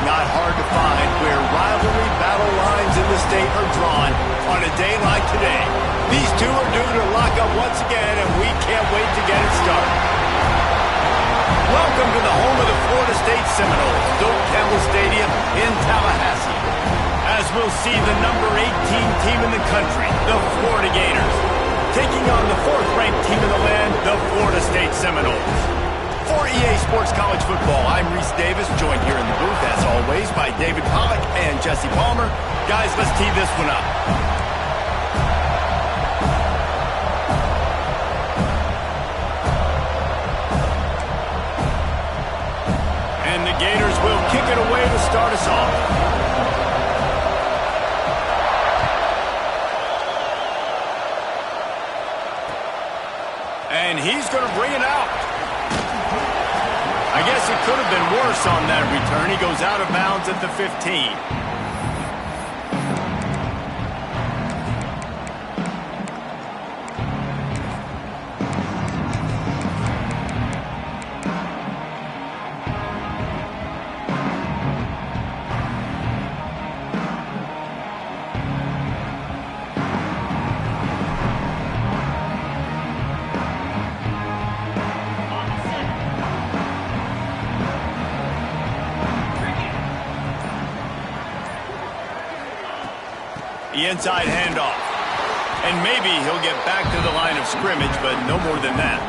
not hard to find where rivalry battle lines in the state are drawn on a day like today. These two are due to lock up once again, and we can't wait to get it started. Welcome to the home of the Florida State Seminoles, Doak Campbell Stadium in Tallahassee. As we'll see the number 18 team in the country, the Florida Gators, taking on the 4th-ranked team in the land, the Florida State Seminoles. For EA Sports College Football, I'm Reese Davis, joined here in the booth, as always, by David Pollack and Jesse Palmer. Guys, let's tee this one up. And the Gators will kick it away to start us off. And he's going to bring it out. I guess it could have been worse on that return. He goes out of bounds at the 15. The inside handoff. And maybe he'll get back to the line of scrimmage, but no more than that.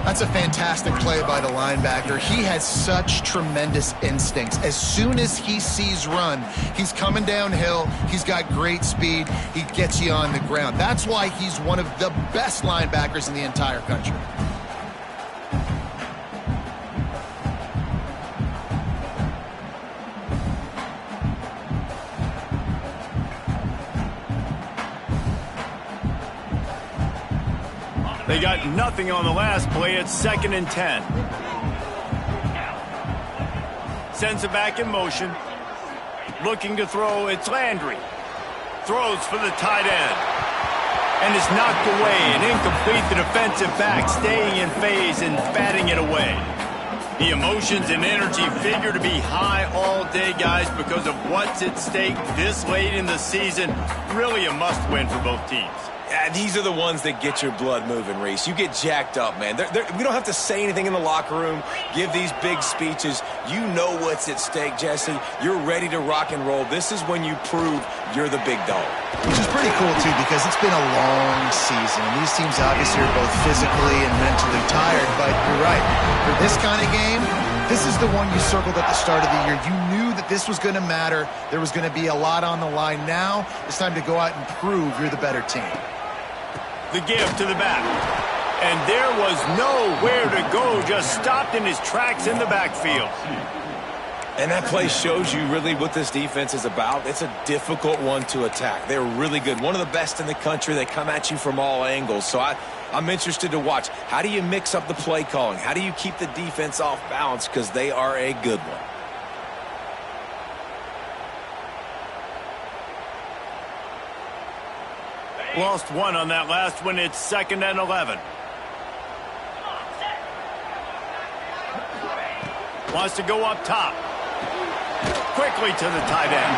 That's a fantastic play by the linebacker. He has such tremendous instincts. As soon as he sees run, he's coming downhill. He's got great speed. He gets you on the ground. That's why he's one of the best linebackers in the entire country. They got nothing on the last play. It's 2nd and 10. Sends it back in motion. Looking to throw. It's Landry. Throws for the tight end. And it's knocked away and incomplete. The defensive back staying in phase and batting it away. The emotions and energy figure to be high all day, guys, because of what's at stake this late in the season. Really a must-win for both teams. Yeah, these are the ones that get your blood moving, Reese. You get jacked up, man. We don't have to say anything in the locker room, give these big speeches. You know what's at stake, Jesse. You're ready to rock and roll. This is when you prove you're the big dog. Which is pretty cool, too, because it's been a long season. And these teams obviously are both physically and mentally tired. But you're right. For this kind of game, this is the one you circled at the start of the year. You knew that this was going to matter. There was going to be a lot on the line. Now it's time to go out and prove you're the better team. The give to the back. And there was nowhere to go, just stopped in his tracks in the backfield. And that play shows you really what this defense is about. It's a difficult one to attack. They're really good. One of the best in the country. They come at you from all angles. So I'm interested to watch. How do you mix up the play calling? How do you keep the defense off balance? Because they are a good one. Lost one on that last one. It's 2nd and 11. Wants to go up top. Quickly to the tight end.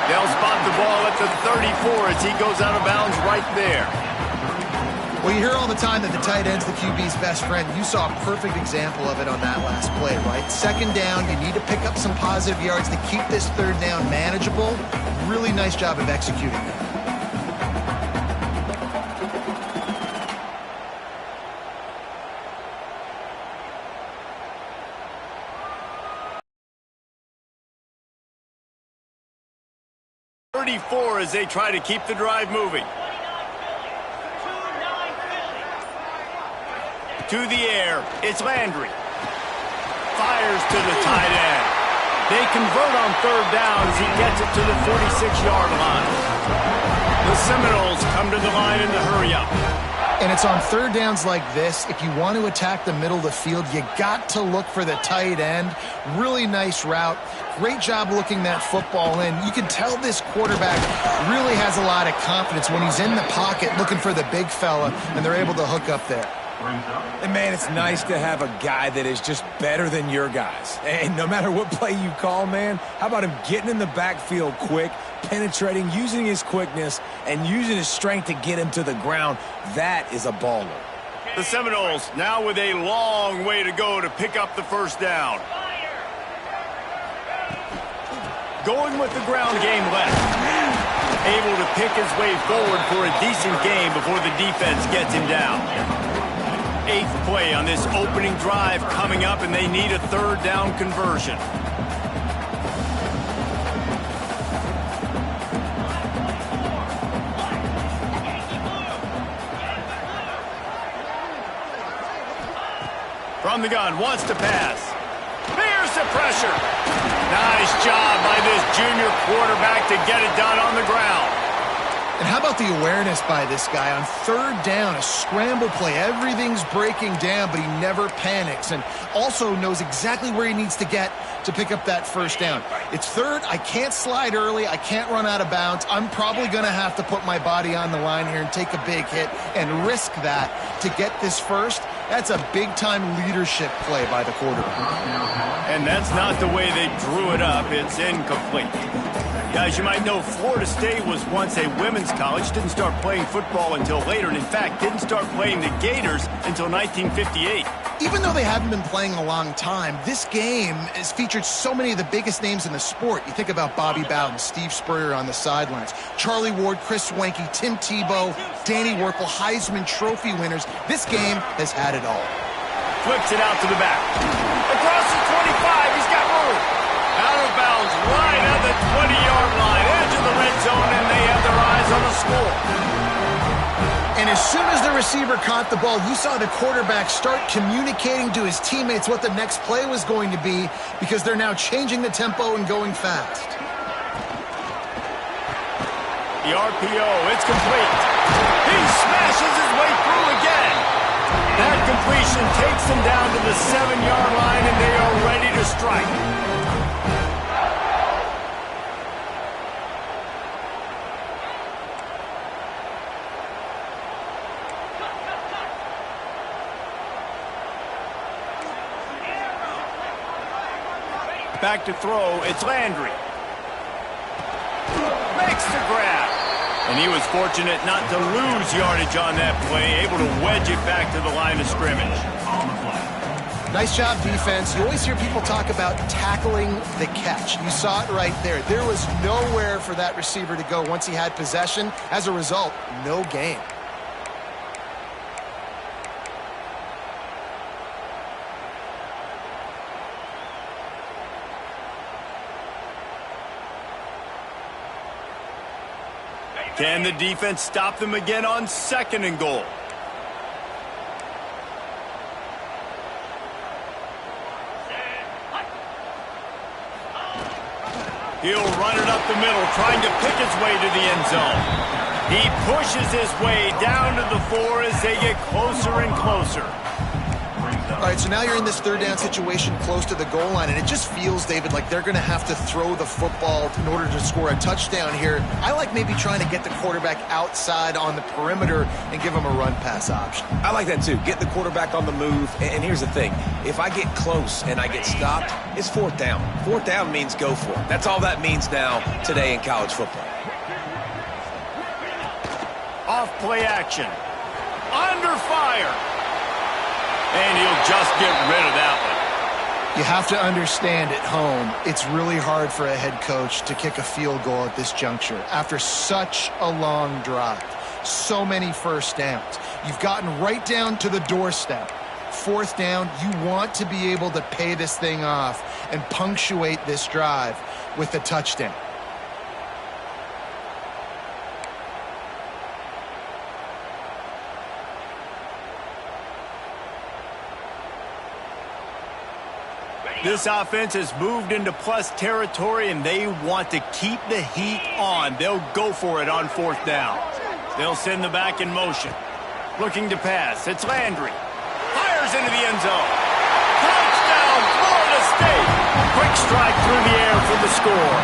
They'll spot the ball at the 34 as he goes out of bounds right there. Well, you hear all the time that the tight end's the QB's best friend. You saw a perfect example of it on that last play, right? 2nd down, you need to pick up some positive yards to keep this 3rd down manageable. Really nice job of executing that. As they try to keep the drive moving. To the air, it's Landry. Fires to the tight end. They convert on 3rd down as he gets it to the 46-yard line. The Seminoles come to the line in the hurry-up. And it's on 3rd downs like this. If you want to attack the middle of the field, you got to look for the tight end. Really nice route. Great job looking that football in. You can tell this quarterback really has a lot of confidence when he's in the pocket looking for the big fella, and they're able to hook up there. And, man, it's nice to have a guy that is just better than your guys. And no matter what play you call, man, how about him getting in the backfield quick, penetrating, using his quickness, and using his strength to get him to the ground? That is a baller. The Seminoles now with a long way to go to pick up the first down. Going with the ground game left. Able to pick his way forward for a decent game before the defense gets him down. 8th play on this opening drive coming up, and they need a third down conversion. From the gun, wants to pass. There's the pressure. Nice job by this junior quarterback to get it done on the ground. And how about the awareness by this guy on third down, a scramble play. Everything's breaking down, but he never panics and also knows exactly where he needs to get to pick up that first down. It's third. I can't slide early. I can't run out of bounds. I'm probably going to have to put my body on the line here and take a big hit and risk that to get this first. That's a big-time leadership play by the quarterback. And that's not the way they drew it up. It's incomplete. Guys, you might know Florida State was once a women's college, didn't start playing football until later, and in fact, didn't start playing the Gators until 1958. Even though they haven't been playing a long time, this game has featured so many of the biggest names in the sport. You think about Bobby Bowden, Steve Spurrier on the sidelines, Charlie Ward, Chris Wenke, Tim Tebow, Danny Werfel, Heisman Trophy winners. This game has had it all. Flips it out to the back. Across the 25, he's got room. Out of bounds, right at the 20-yard line, edge of the red zone, and they have their eyes on the score. And as soon as the receiver caught the ball, you saw the quarterback start communicating to his teammates what the next play was going to be, because they're now changing the tempo and going fast. The RPO, it's complete. He smashes his way through again. That completion takes them down to the 7-yard line, and they are ready to strike. Back to throw, it's Landry. Makes the grab. And he was fortunate not to lose yardage on that play, able to wedge it back to the line of scrimmage. Nice job, defense. You always hear people talk about tackling the catch. You saw it right there. There was nowhere for that receiver to go once he had possession. As a result, no gain. Can the defense stop them again on 2nd and goal? He'll run it up the middle, trying to pick his way to the end zone. He pushes his way down to the 4 as they get closer and closer. All right, so now you're in this third down situation close to the goal line, and it just feels, David, like they're going to have to throw the football in order to score a touchdown here. I like maybe trying to get the quarterback outside on the perimeter and give him a run-pass option. I like that, too. Get the quarterback on the move. And here's the thing. If I get close and I get stopped, it's 4th down. 4th down means go for it. That's all that means now today in college football. Off play action. Under fire. And he'll just get rid of that one. You have to understand at home, it's really hard for a head coach to kick a field goal at this juncture after such a long drive. So many first downs. You've gotten right down to the doorstep. 4th down, you want to be able to pay this thing off and punctuate this drive with a touchdown. This offense has moved into plus territory, and they want to keep the heat on. They'll go for it on 4th down. They'll send the back in motion. Looking to pass. It's Landry. Fires into the end zone. Touchdown, Florida State. Quick strike through the air for the score.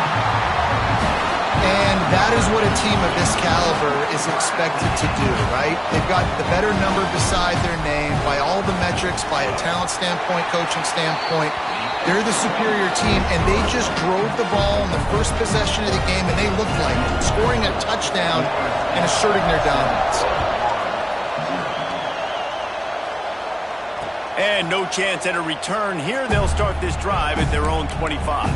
And that is what a team of this caliber is expected to do, right? They've got the better number beside their name by all the metrics, by a talent standpoint, coaching standpoint. They're the superior team, and they just drove the ball in the first possession of the game, and they looked like it, scoring a touchdown and asserting their dominance. And no chance at a return here. They'll start this drive at their own 25.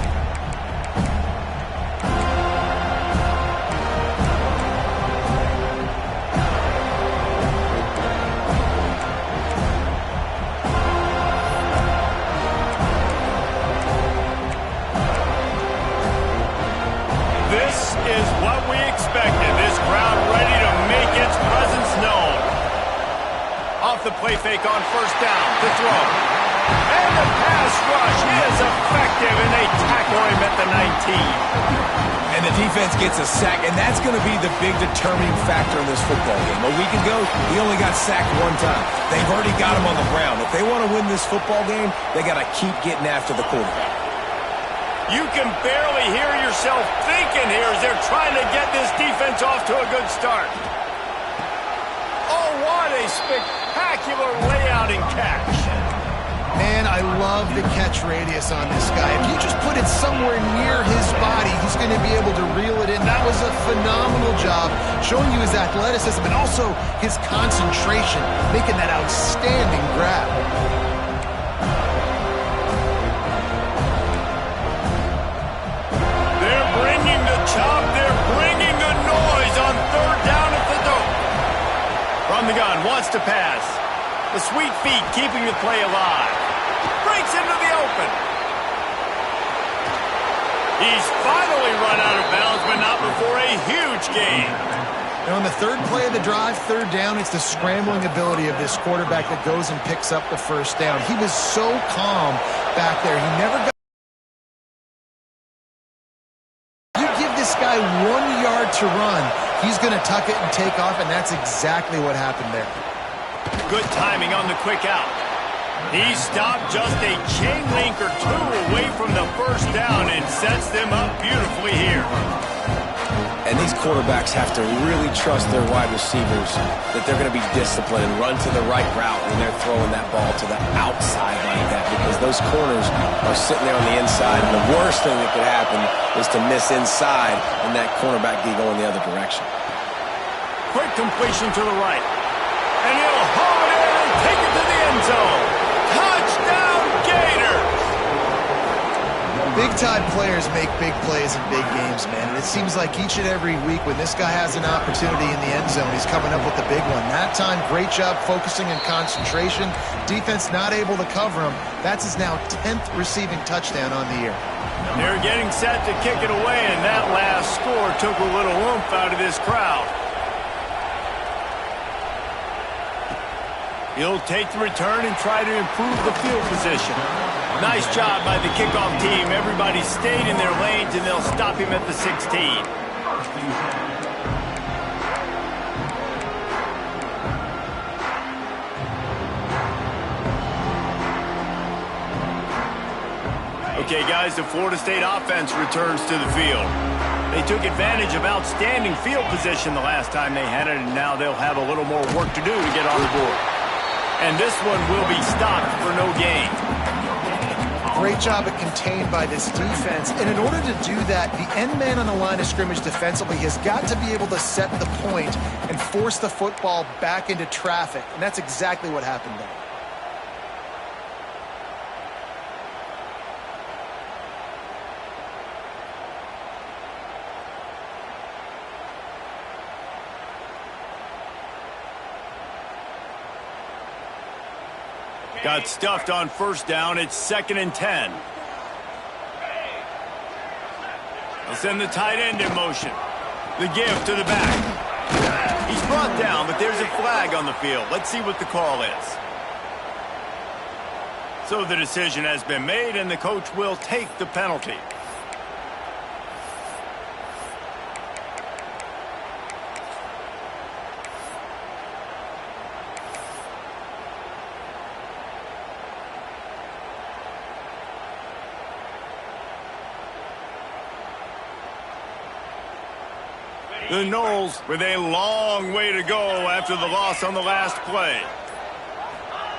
This is what we expected. This crowd ready to make its presence known. Off the play fake on first down to throw. And the pass rush is effective, and they tackle him at the 19. And the defense gets a sack, and that's going to be the big determining factor in this football game. A week ago, he only got sacked one time. They've already got him on the ground. If they want to win this football game, they got to keep getting after the quarterback. You can barely hear yourself thinking here as they're trying to get this defense off to a good start. Oh, what a spectacular layout and catch. Man, I love the catch radius on this guy. If you just put it somewhere near his body, he's going to be able to reel it in. That was a phenomenal job, showing you his athleticism and also his concentration, making that outstanding grab. They're bringing the chop. They're bringing the noise on third down at the dope. From the gun, wants to pass. The sweet feet keeping the play alive. Breaks into the open. He's finally run out of bounds, but not before a huge gain. And on the third play of the drive, third down, it's the scrambling ability of this quarterback that goes and picks up the first down. He was so calm back there. He never got... You give this guy 1 yard to run, he's going to tuck it and take off, and that's exactly what happened there. Good timing on the quick out. He stopped just a chain link or two away from the first down and sets them up beautifully here. And these quarterbacks have to really trust their wide receivers that they're going to be disciplined and run to the right route when they're throwing that ball to the outside like that, because those corners are sitting there on the inside, and the worst thing that could happen is to miss inside and that cornerback be going the other direction. Quick completion to the right. And he'll haul it in and take it to the end zone. Touchdown, Gators! Big-time players make big plays in big games, man. And it seems like each and every week when this guy has an opportunity in the end zone, he's coming up with the big one. That time, great job focusing and concentration. Defense not able to cover him. That's his now 10th receiving touchdown on the year. They're getting set to kick it away, and that last score took a little oomph out of this crowd. He'll take the return and try to improve the field position. Nice job by the kickoff team. Everybody stayed in their lanes, and they'll stop him at the 16. Okay, guys, the Florida State offense returns to the field. They took advantage of outstanding field position the last time they had it, and now they'll have a little more work to do to get on the board. And this one will be stopped for no gain. Great job at contained by this defense. And in order to do that, the end man on the line of scrimmage defensively has got to be able to set the point and force the football back into traffic. And that's exactly what happened there. Got stuffed on first down. It's 2nd and 10. They'll send the tight end in motion. The give to the back. He's brought down, but there's a flag on the field. Let's see what the call is. So the decision has been made, and the coach will take the penalty. The Noles with a long way to go after the loss on the last play.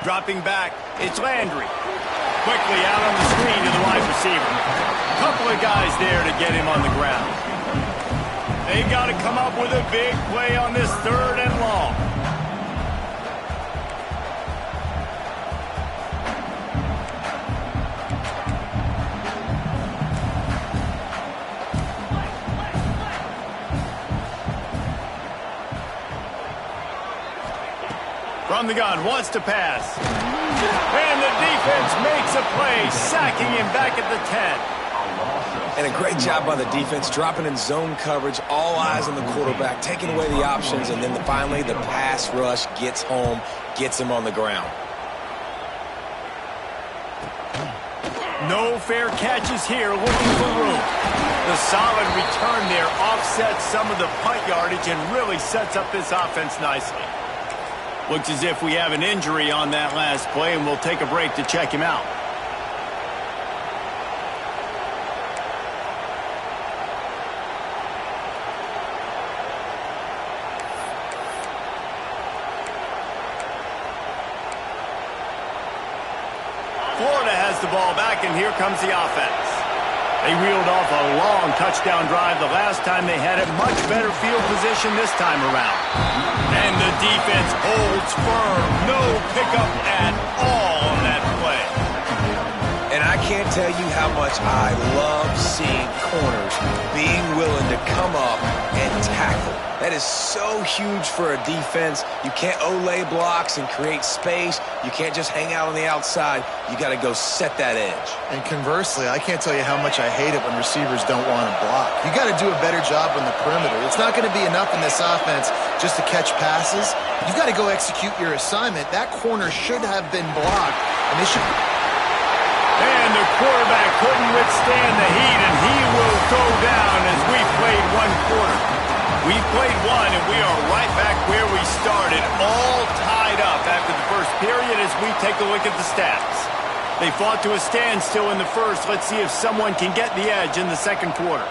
Dropping back, it's Landry. Quickly out on the screen to the wide receiver. Couple of guys there to get him on the ground. They got to come up with a big play on this 3rd and long. From the gun, wants to pass. And the defense makes a play, sacking him back at the 10. And a great job by the defense, dropping in zone coverage, all eyes on the quarterback, taking away the options, and then finally the pass rush gets home, gets him on the ground. No fair catches here, looking for room. The solid return there offsets some of the punt yardage and really sets up this offense nicely. Looks as if we have an injury on that last play, and we'll take a break to check him out. Florida has the ball back, and here comes the offense. They reeled off a long touchdown drive the last time they had it. Much better field position this time around. And the defense holds firm. No pickup at all on that play. And I can't tell you how much I love seeing corners being willing to come up and tackle. That is so huge for a defense. You can't olay blocks and create space. You can't just hang out on the outside. You got to go set that edge. And conversely, I can't tell you how much I hate it when receivers don't want to block. You got to do a better job on the perimeter. It's not going to be enough in this offense just to catch passes. You've got to go execute your assignment. That corner should have been blocked, and they should. And the quarterback couldn't withstand the heat, and he will go down as we played one quarter. We played one, and we are right back where we started, all tied up after the first period as we take a look at the stats. They fought to a standstill in the first. Let's see if someone can get the edge in the second quarter.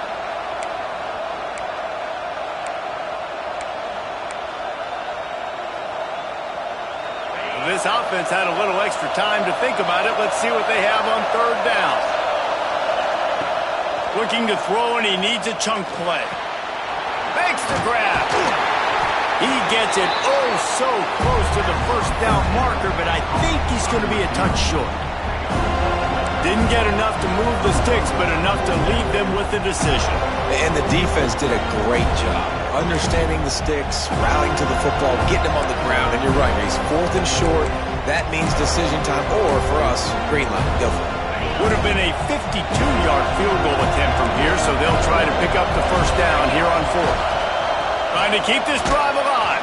This offense had a little extra time to think about it. Let's see what they have on 3rd down. Looking to throw, and he needs a chunk play. Makes the grab. He gets it oh so close to the first down marker, but I think he's going to be a touch short. Didn't get enough to move the sticks, but enough to leave them with the decision. And the defense did a great job understanding the sticks, rallying to the football, getting him on the ground. And you're right, he's 4th and short. That means decision time, or for us, green light. Go for it. Would have been a 52-yard field goal attempt from here, so they'll try to pick up the first down here on 4th. Trying to keep this drive alive.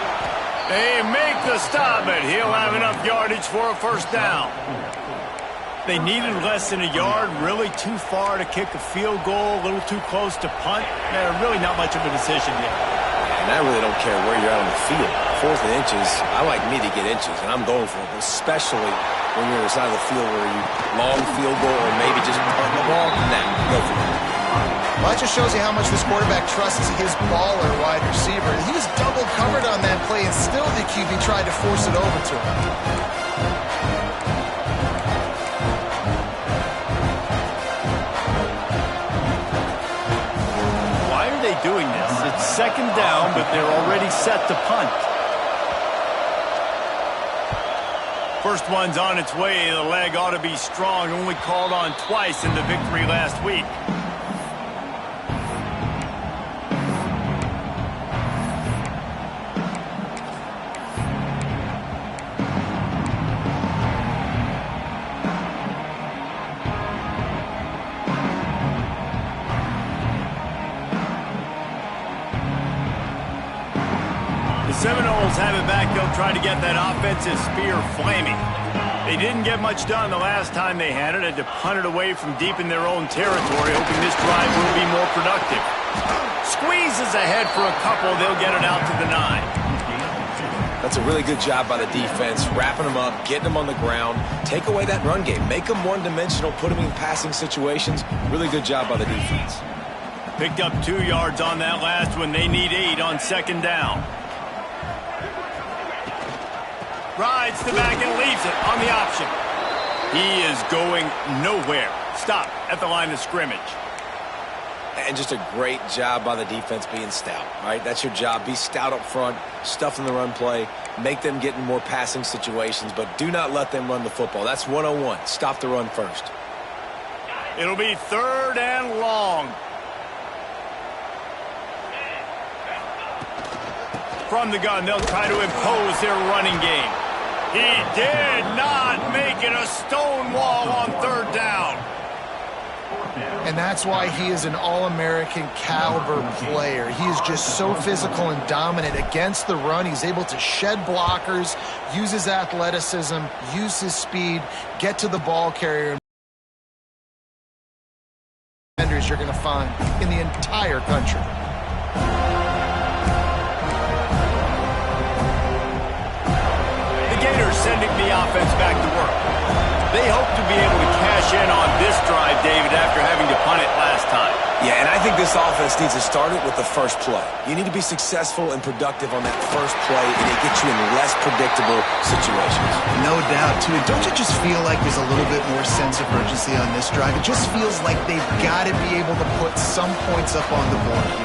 They make the stop, but he'll have enough yardage for a first down. They needed less than a yard, really too far to kick a field goal, a little too close to punt. Really not much of a decision yet. And I really don't care where you're at on the field. 4th and inches, I like me to get inches, and I'm going for it, especially when you're on the side of the field where you long field goal or maybe just punt the ball. Nah, go for it. Well, that just shows you how much this quarterback trusts his baller wide receiver. He was double covered on that play, and still the QB tried to force it over to him. Why are they doing this? It's 2nd down, but they're already set to punt. First one's on its way. The leg ought to be strong. Only called on twice in the victory last week. Seminoles have it back. They'll try to get that offensive spear flaming. They didn't get much done the last time they had it. Had to punt it away from deep in their own territory, hoping this drive will be more productive. Squeezes ahead for a couple. They'll get it out to the 9. That's a really good job by the defense, wrapping them up, getting them on the ground, take away that run game, make them one-dimensional, put them in passing situations. Really good job by the defense. Picked up 2 yards on that last one. They need 8 on second down. Rides the back and leaves it on the option. He is going nowhere. Stop at the line of scrimmage. And just a great job by the defense being stout, right? That's your job. Be stout up front, stuff in the run play, make them get in more passing situations, but do not let them run the football. That's 101. Stop the run first. It'll be 3rd and long. From the gun, they'll try to impose their running game. He did not make it a stone wall on 3rd down. And that's why he is an All-American caliber player. He is just so physical and dominant against the run. He's able to shed blockers, use his athleticism, use his speed, get to the ball carrier. Defenders you're going to find in the entire country. The Gators sending the offense back to work. They hope to be able to cash in on this drive, David, after having to punt it last time. Yeah, and I think this offense needs to start it with the first play. You need to be successful and productive on that first play, and it gets you in less predictable situations. No doubt, too. And don't you just feel like there's a little bit more sense of urgency on this drive? It just feels like they've got to be able to put some points up on the board here.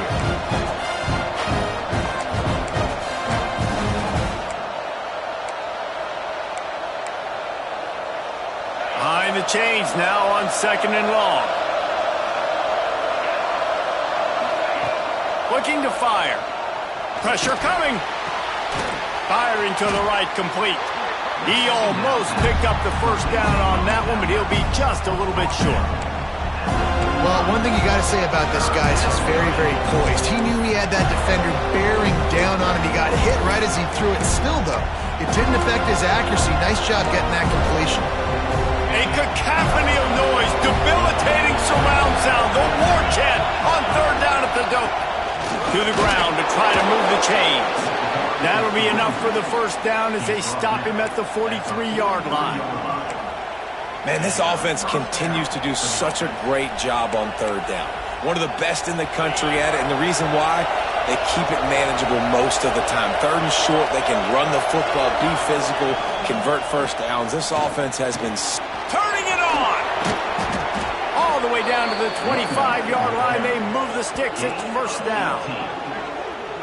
Behind the chains now on 2nd and long. Looking to fire. Pressure coming. Firing to the right, complete. He almost picked up the first down on that one, but he'll be just a little bit short. Well, one thing you got to say about this guy is he's very, very poised. He knew he had that defender bearing down on him. He got hit right as he threw it. Still, though, it didn't affect his accuracy. Nice job getting that completion. A cacophony of noise, debilitating surround sound. The war chant on 3rd down at the dope. To the ground to try to move the chains. That'll be enough for the first down as they stop him at the 43-yard line. Man, this offense continues to do such a great job on 3rd down. One of the best in the country at it, and the reason why, they keep it manageable most of the time. 3rd and short, they can run the football, be physical, convert first downs. This offense has been turning it on. All the way down to the 25-yard line. They move the sticks. It's first down.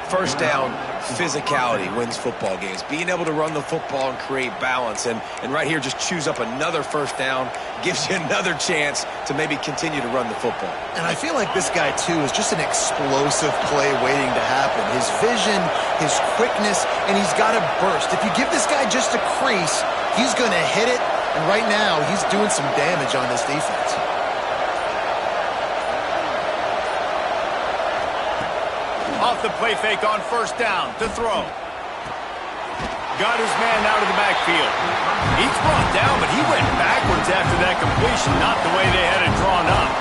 First down, physicality wins football games. Being able to run the football and create balance. And right here, just choose up another first down. Gives you another chance to maybe continue to run the football. And I feel like this guy, too, is just an explosive play waiting to happen. His vision, his quickness, and he's got a burst. If you give this guy just a crease, he's going to hit it. And right now, he's doing some damage on this defense. Off the play fake on first down to throw. Got his man out of the backfield. He's brought down, but he went backwards after that completion, not the way they had it drawn up.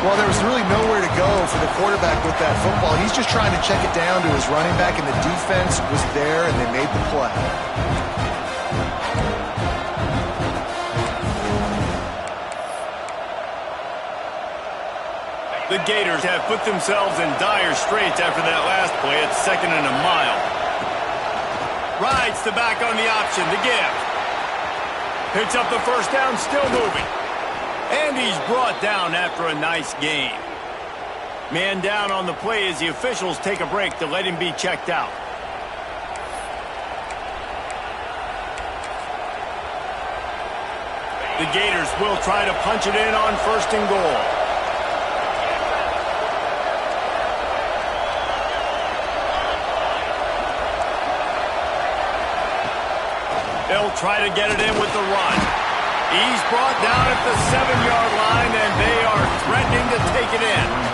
Well, there was really nowhere to go for the quarterback with that football. He's just trying to check it down to his running back, and the defense was there, and they made the play. The Gators have put themselves in dire straits after that last play at 2nd and a mile. Rides the back on the option to give. Picks up the first down, still moving. And he's brought down after a nice gain. Man down on the play as the officials take a break to let him be checked out. The Gators will try to punch it in on 1st and goal. They'll try to get it in with the run. He's brought down at the 7-yard line, and they are threatening to take it in.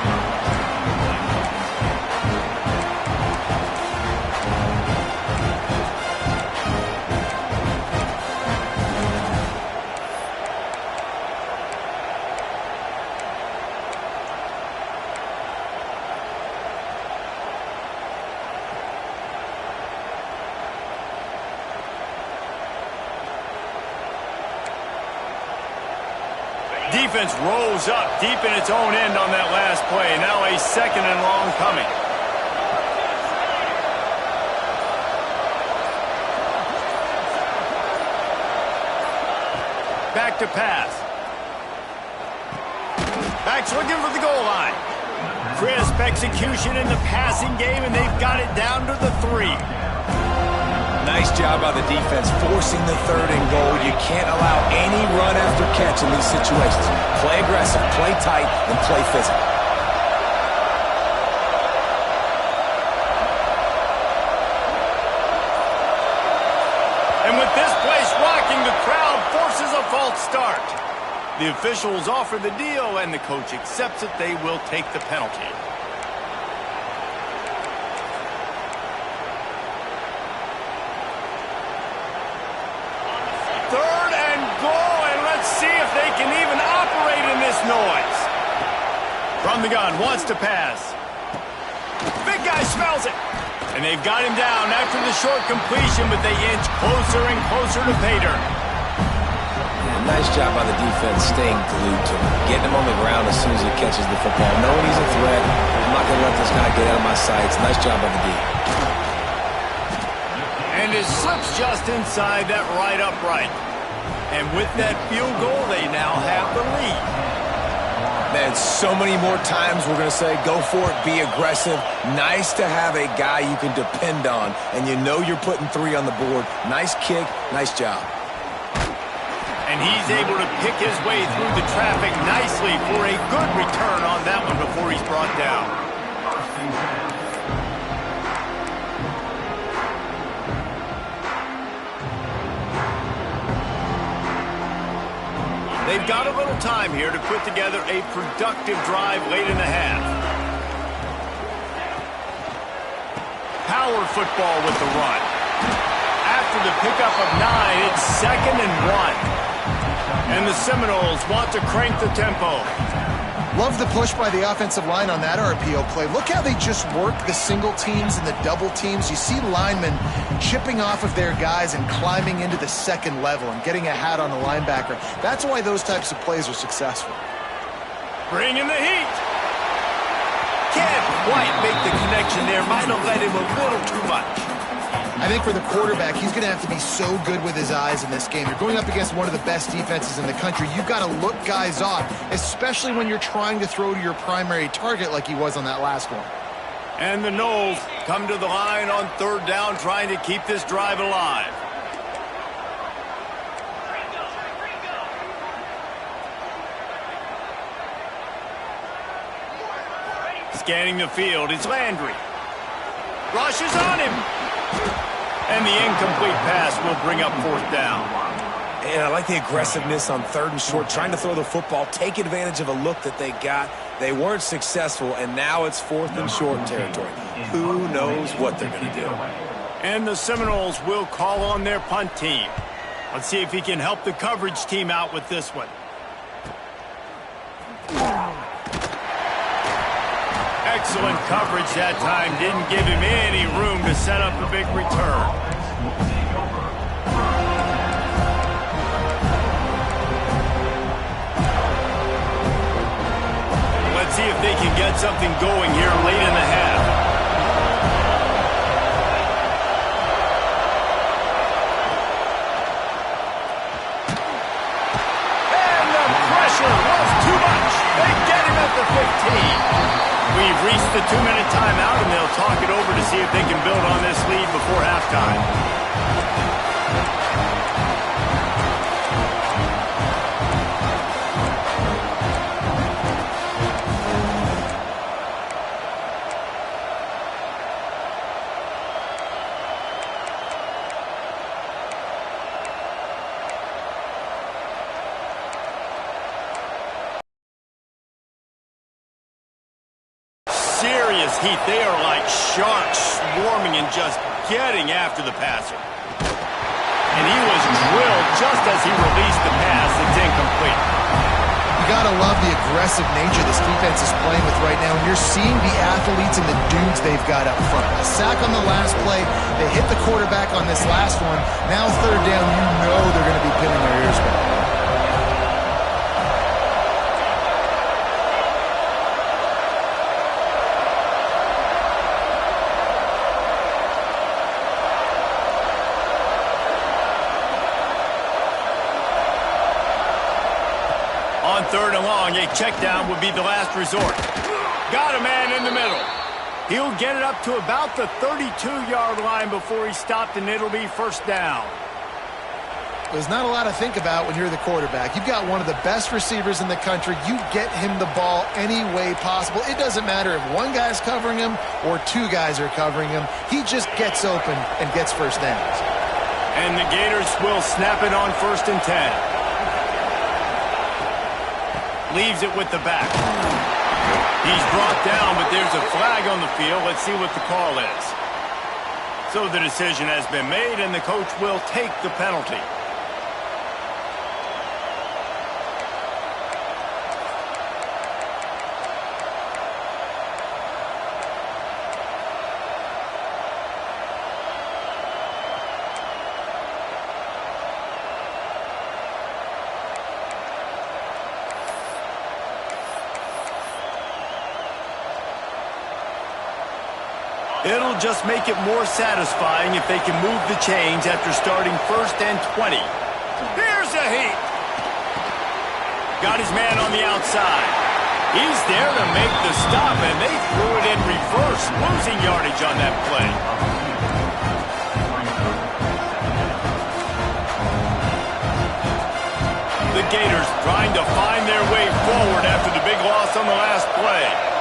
Defense rose up deep in its own end on that last play. Now a second and long coming. Back to pass. Back's looking for the goal line. Crisp execution in the passing game, and they've got it down to the 3. Nice job by the defense forcing the 3rd and goal. You can't allow any run after catch in these situations. Play aggressive, play tight, and play physical. And with this place rocking, the crowd forces a false start. The officials offer the deal, and the coach accepts it. They will take the penalty. Third and goal, and let's see if they can even operate in this noise. From the gun, wants to pass. Big guy smells it. And they've got him down after the short completion, but they inch closer and closer to pay dirt. Nice job by the defense staying glued to him, getting him on the ground as soon as he catches the football. Knowing he's a threat, I'm not going to let this guy get out of my sights. Nice job by the D. And it slips just inside that right upright. And with that field goal, they now have the lead. Man, so many more times we're going to say, go for it, be aggressive. Nice to have a guy you can depend on, and you know you're putting 3 on the board. Nice kick, nice job. And he's able to pick his way through the traffic nicely for a good return on that one before he's brought down. They've got a little time here to put together a productive drive late in the half. Power football with the run. After the pickup of 9, it's 2nd and 1. And the Seminoles want to crank the tempo. Love the push by the offensive line on that RPO play. Look how they just work the single teams and the double teams. You see linemen chipping off of their guys and climbing into the 2nd level and getting a hat on the linebacker. That's why those types of plays are successful. Bring in the heat. Can't quite make the connection there. Might have led him a little too much. I think for the quarterback, he's going to have to be so good with his eyes in this game. You're going up against one of the best defenses in the country. You've got to look guys off, especially when you're trying to throw to your primary target like he was on that last one. And the Noles come to the line on 3rd down, trying to keep this drive alive. Scanning the field, it's Landry. Rushes on him. And the incomplete pass will bring up 4th down. And I like the aggressiveness on 3rd and short, trying to throw the football, take advantage of a look that they got. They weren't successful, and now it's 4th and short territory. Who knows what they're going to do? And the Seminoles will call on their punt team. Let's see if he can help the coverage team out with this one. Excellent coverage that time. Didn't give him any room to set up a big return. Let's see if they can get something going here late in the half. And the pressure was too much. They get him at the 15. We've reached the 2-minute timeout, and they'll talk it over to see if they can build on this lead before halftime. Serious heat. They are like sharks swarming and just getting after the passer. And he was drilled just as he released the pass. It's incomplete. You got to love the aggressive nature this defense is playing with right now. And you're seeing the athletes and the dudes they've got up front. A sack on the last play. They hit the quarterback on this last one. Now 3rd down, you know they're going to be pinning their ears back. 3rd and long, a check down would be the last resort. Got a man in the middle. He'll get it up to about the 32-yard line before he's stopped, and it'll be 1st down. There's not a lot to think about when you're the quarterback. You've got one of the best receivers in the country. You get him the ball any way possible. It doesn't matter if one guy's covering him or 2 guys are covering him. He just gets open and gets 1st downs. And the Gators will snap it on 1st and 10. Leaves it with the back. He's brought down, but there's a flag on the field. Let's see what the call is. So the decision has been made, and the coach will take the penalty. It'll just make it more satisfying if they can move the chains after starting 1st and 20. Here's a heat. Got his man on the outside. He's there to make the stop, and they threw it in reverse, losing yardage on that play. The Gators trying to find their way forward after the big loss on the last play.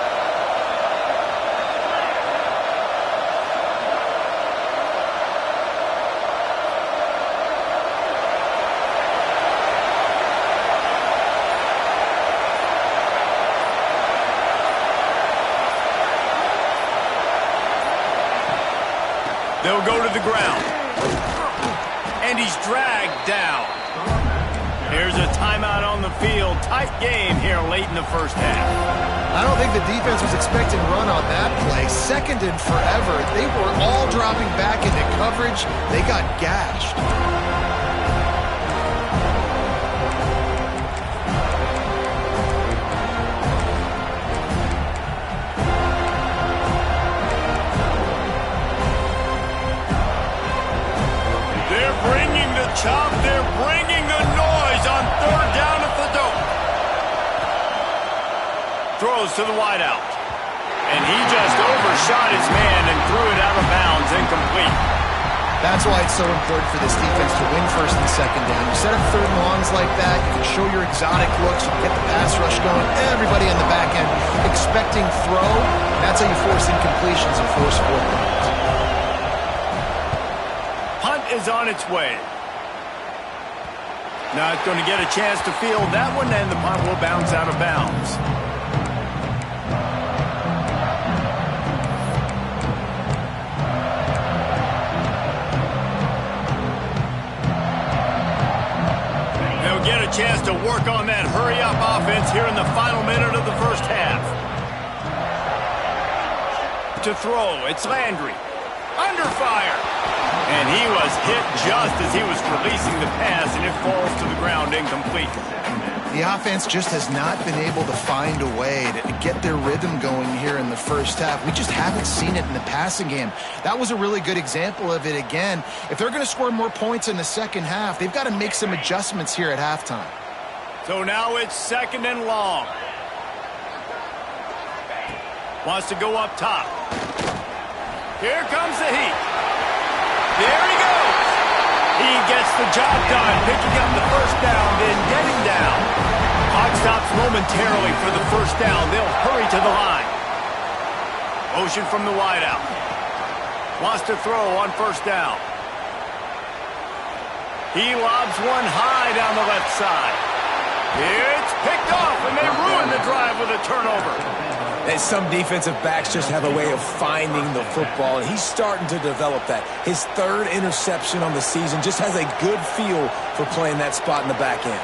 They'll go to the ground. And he's dragged down. Here's a timeout on the field. Tight game here late in the 1st half. I don't think the defense was expecting run on that play. 2nd and forever. They were all dropping back into coverage. They got gashed. Chop, they're bringing the noise on 3rd down at the Dome. Throws to the wideout. And he just overshot his man and threw it out of bounds, incomplete. That's why it's so important for this defense to win 1st and 2nd down. You set up 3rd and longs like that, you can show your exotic looks, you can get the pass rush going, everybody on the back end expecting throw. That's how you force incompletions and force 4 points. Punt is on its way. Not going to get a chance to field that one, and the punt will bounce out of bounds. They'll get a chance to work on that hurry-up offense here in the final minute of the 1st half. To throw, it's Landry. Under fire. And he was hit just as he was releasing the pass, and it falls to the ground incomplete. The offense just has not been able to find a way to get their rhythm going here in the 1st half. We just haven't seen it in the passing game. That was a really good example of it again. If they're going to score more points in the 2nd half, they've got to make some adjustments here at halftime. So now it's 2nd and long. Wants to go up top. Here comes the heat. There he goes. He gets the job done, picking up the 1st down, then getting down. Clock stops momentarily for the 1st down. They'll hurry to the line. Motion from the wideout. Wants to throw on 1st down. He lobs one high down the left side. It's picked off, and they ruin the drive with a turnover. And some defensive backs just have a way of finding the football, and he's starting to develop that. His 3rd interception on the season, just has a good feel for playing that spot in the back end.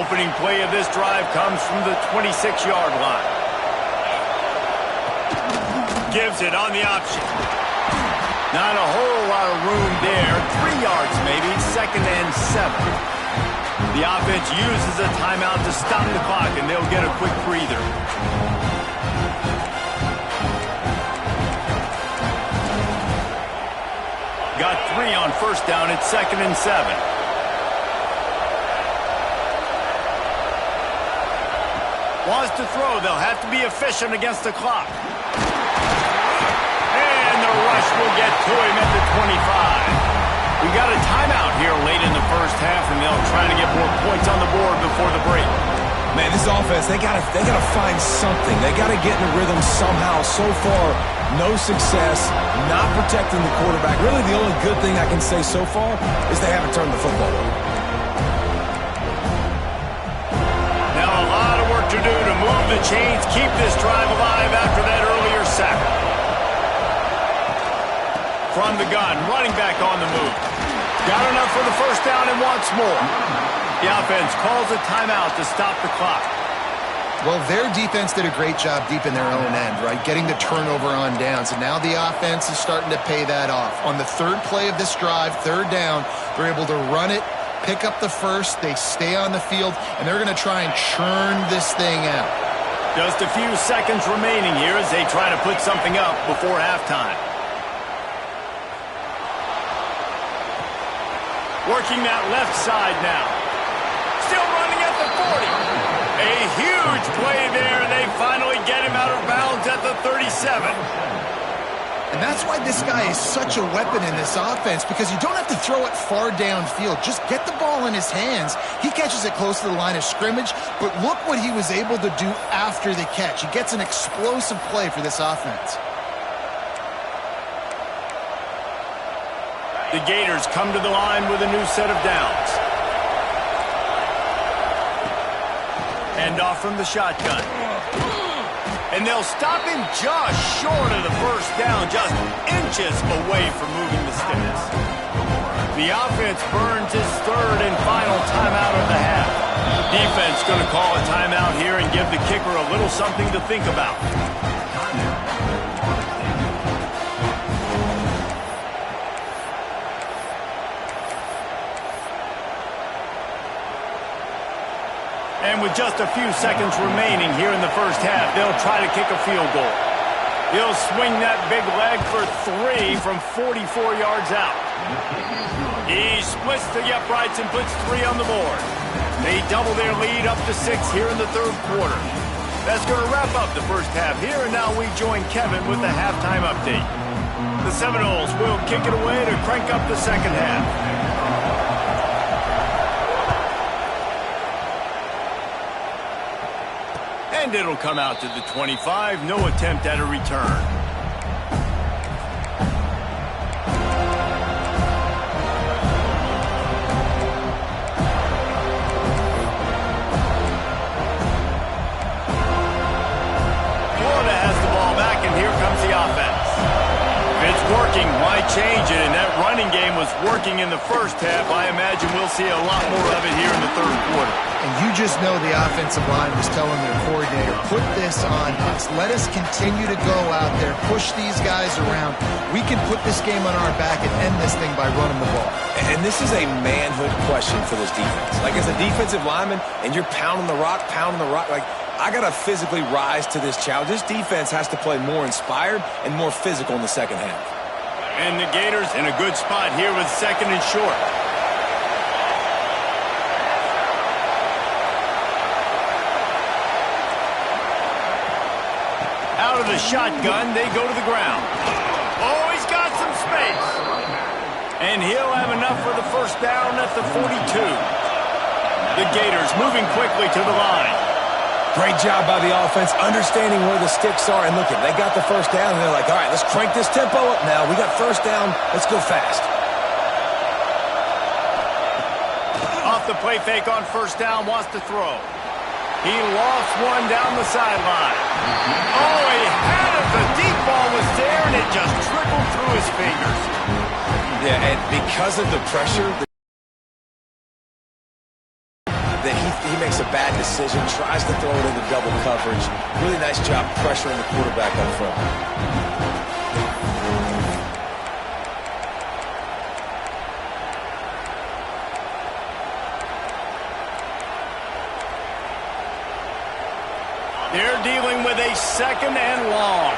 Opening play of this drive comes from the 26-yard line. Gives it on the option. Not a whole lot of room there. 3 yards maybe, 2nd and 7. The offense uses a timeout to stop the clock, and they'll get a quick breather. 3 on first down. It's 2nd and 7. Wants to throw. They'll have to be efficient against the clock. And the rush will get to him at the 25. We got a timeout here late in the first half, and they'll try to get more points on the board before the break. Man, this offense, they gotta find something. They gotta get in a rhythm somehow. So far, no success, not protecting the quarterback. Really, the only good thing I can say so far is they haven't turned the football over. Now a lot of work to do to move the chains, keep this drive alive after that earlier sack. From the gun, running back on the move. Got enough for the first down and wants more. The offense calls a timeout to stop the clock. Well, their defense did a great job deep in their own end, right? Getting the turnover on downs. And now the offense is starting to pay that off. On the third play of this drive, third down, they're able to run it, pick up the first, they stay on the field, and they're going to try and churn this thing out. Just a few seconds remaining here as they try to put something up before halftime. Working that left side now. Still running at the 40. A huge play there, and they finally get him out of bounds at the 37. And that's why this guy is such a weapon in this offense, because you don't have to throw it far downfield. Just get the ball in his hands. He catches it close to the line of scrimmage, but look what he was able to do after the catch. He gets an explosive play for this offense. The Gators come to the line with a new set of downs. Hand off from the shotgun. And they'll stop him just short of the first down, just inches away from moving the sticks. The offense burns its third and final timeout of the half. Defense going to call a timeout here and give the kicker a little something to think about. And with just a few seconds remaining here in the first half, they'll try to kick a field goal. He'll swing that big leg for 3 from 44 yards out. He splits the uprights and puts 3 on the board. They double their lead up to 6 here in the third quarter. That's going to wrap up the first half here, and now we join Kevin with the halftime update. The Seminoles will kick it away to crank up the second half. And it'll come out to the 25. No attempt at a return. Florida has the ball back, and here comes the offense. If it's working, why change it? And that running game was working in the first half. I imagine we'll see a lot more of it here in the third quarter. And you just know the offensive line was telling their coordinator, put this on us. Let us continue to go out there, push these guys around. We can put this game on our back and end this thing by running the ball. And this is a manhood question for this defense. Like, as a defensive lineman, and you're pounding the rock, like, I got to physically rise to this challenge. This defense has to play more inspired and more physical in the second half. And the Gators in a good spot here with 2nd and short. Out of the shotgun, they go to the ground. Oh, he's got some space. And he'll have enough for the first down at the 42. The Gators moving quickly to the line. Great job by the offense, understanding where the sticks are. And look, they got the first down, and they're like, all right, let's crank this tempo up now. We got first down. Let's go fast. Off the play fake on first down, wants to throw. He lost one down the sideline. Oh, he had it. The deep ball was there, and it just trickled through his fingers. Yeah, and because of the pressure that he makes a bad decision, tries to throw it into double coverage. Really nice job pressuring the quarterback up front. They're dealing with a 2nd and long.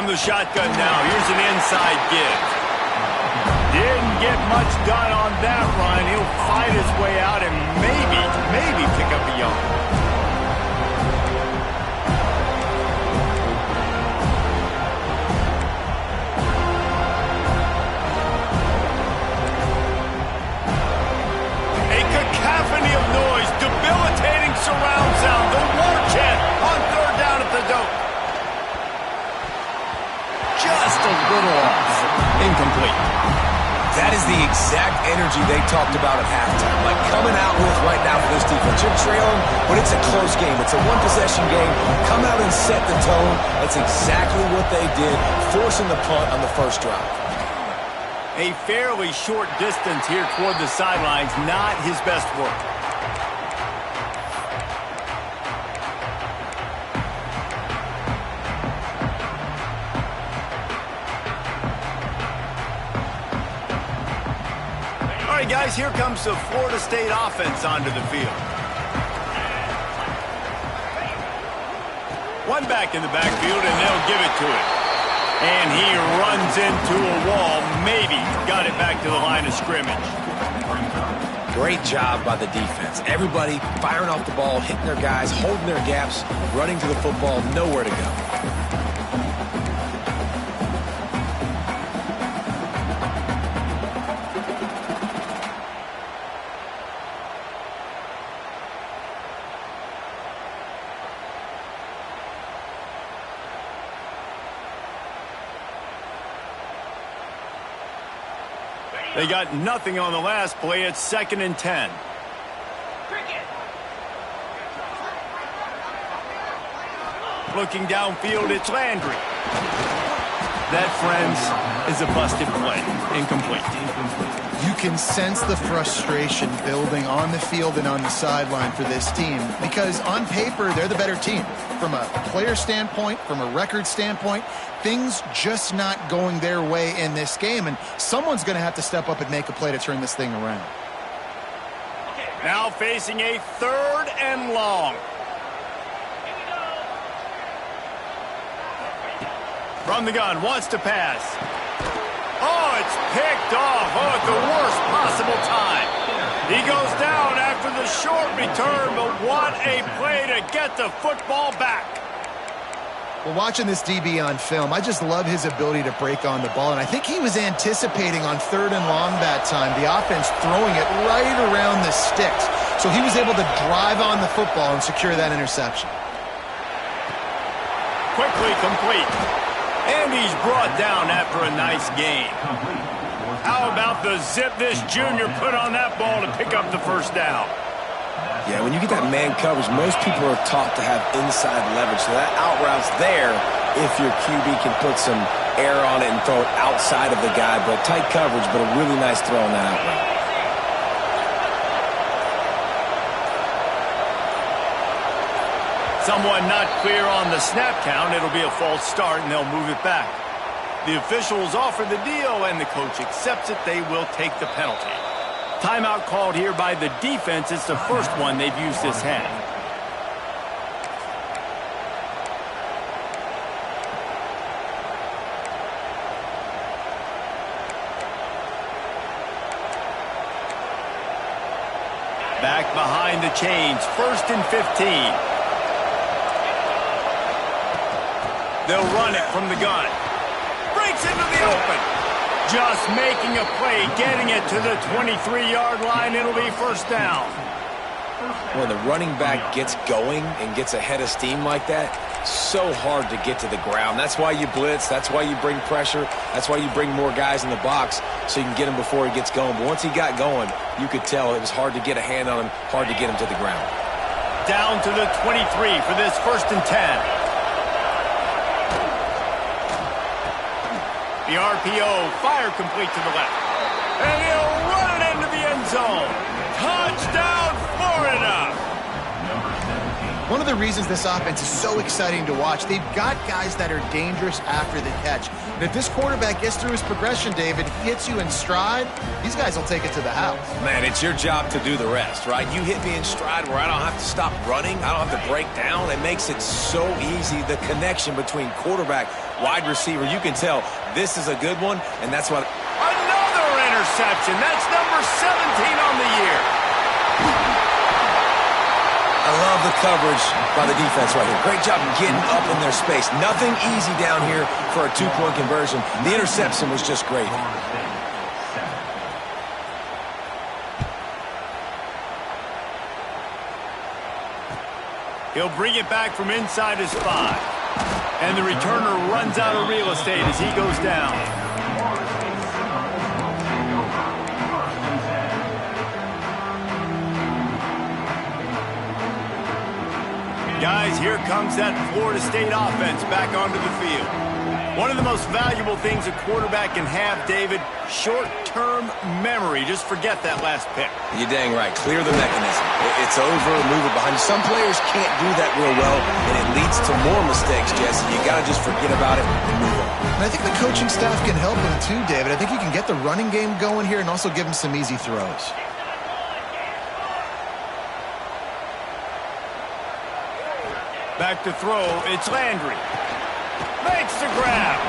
the shotgun now. Here's an inside give. Didn't get much done on that run. He'll fight his way out and maybe pick up a yard. A cacophony of noise, debilitating surround sound. The war chant on third down at the dope. Just a little off. Incomplete. That is the exact energy they talked about at halftime. Like coming out with right now for this defense. You're trailing, but it's a close game. It's a one-possession game. Come out and set the tone. That's exactly what they did, forcing the punt on the first drive. A fairly short distance here toward the sidelines. Not his best work. All right, guys, here comes the Florida State offense onto the field. One back in the backfield, and they'll give it to him. And he runs into a wall. Maybe got it back to the line of scrimmage. Great job by the defense. Everybody firing off the ball, hitting their guys, holding their gaps, running to the football, nowhere to go. They got nothing on the last play. It's 2nd and 10. Looking downfield, it's Landry. That, friends, is a busted play. Incomplete. You can sense the frustration building on the field and on the sideline for this team because on paper, they're the better team. From a player standpoint, from a record standpoint, things just not going their way in this game, and someone's going to have to step up and make a play to turn this thing around. Now facing a 3rd and long. From the gun, wants to pass. Oh, it's picked off. Oh, at the worst possible time. He goes down after the short return, but what a play to get the football back. Well, watching this DB on film, I just love his ability to break on the ball, and I think he was anticipating on 3rd and long that time, the offense throwing it right around the sticks. So he was able to drive on the football and secure that interception. Quickly complete. And he's brought down after a nice gain. How about the zip this junior put on that ball to pick up the first down? Yeah, when you get that man coverage, most people are taught to have inside leverage. So that out route's there if your QB can put some air on it and throw it outside of the guy. But tight coverage, but a really nice throw on that out route. Someone not clear on the snap count. It'll be a false start, and they'll move it back. The officials offer the deal, and the coach accepts it. They will take the penalty. Timeout called here by the defense. It's the first one they've used this half. Back behind the chains. 1st and 15. They'll run it from the gun. Breaks into the open. Just making a play, getting it to the 23-yard line. It'll be first down. When the running back gets going and gets ahead of steam like that, so hard to get to the ground. That's why you blitz. That's why you bring pressure. That's why you bring more guys in the box so you can get him before he gets going. But once he got going, you could tell it was hard to get a hand on him, hard to get him to the ground. Down to the 23 for this 1st and 10. The RPO, fire complete to the left. And he'll run it into the end zone. Touchdown, Florida! One of the reasons this offense is so exciting to watch, they've got guys that are dangerous after the catch. And if this quarterback gets through his progression, David, hits you in stride, these guys will take it to the house. Man, it's your job to do the rest, right? You hit me in stride where I don't have to stop running. I don't have to break down. It makes it so easy, the connection between quarterback, wide receiver. You can tell this is a good one, and that's what... Another interception. That's number 17 on the year. I love the coverage by the defense right here. Great job getting up in their space. Nothing easy down here for a two-point conversion. The interception was just great. He'll bring it back from inside his 5. And the returner runs out of real estate as he goes down. Guys, here comes that Florida State offense back onto the field. One of the most valuable things a quarterback can have, David, short-term memory. Just forget that last pick. You're dang right. Clear the mechanism. It's over, move it behind you. Some players can't do that real well, and it leads to more mistakes, Jesse. You got to just forget about it and move on. And I think the coaching staff can help him too, David. I think you can get the running game going here and also give him some easy throws. Back to throw, it's Landry. Makes the grab.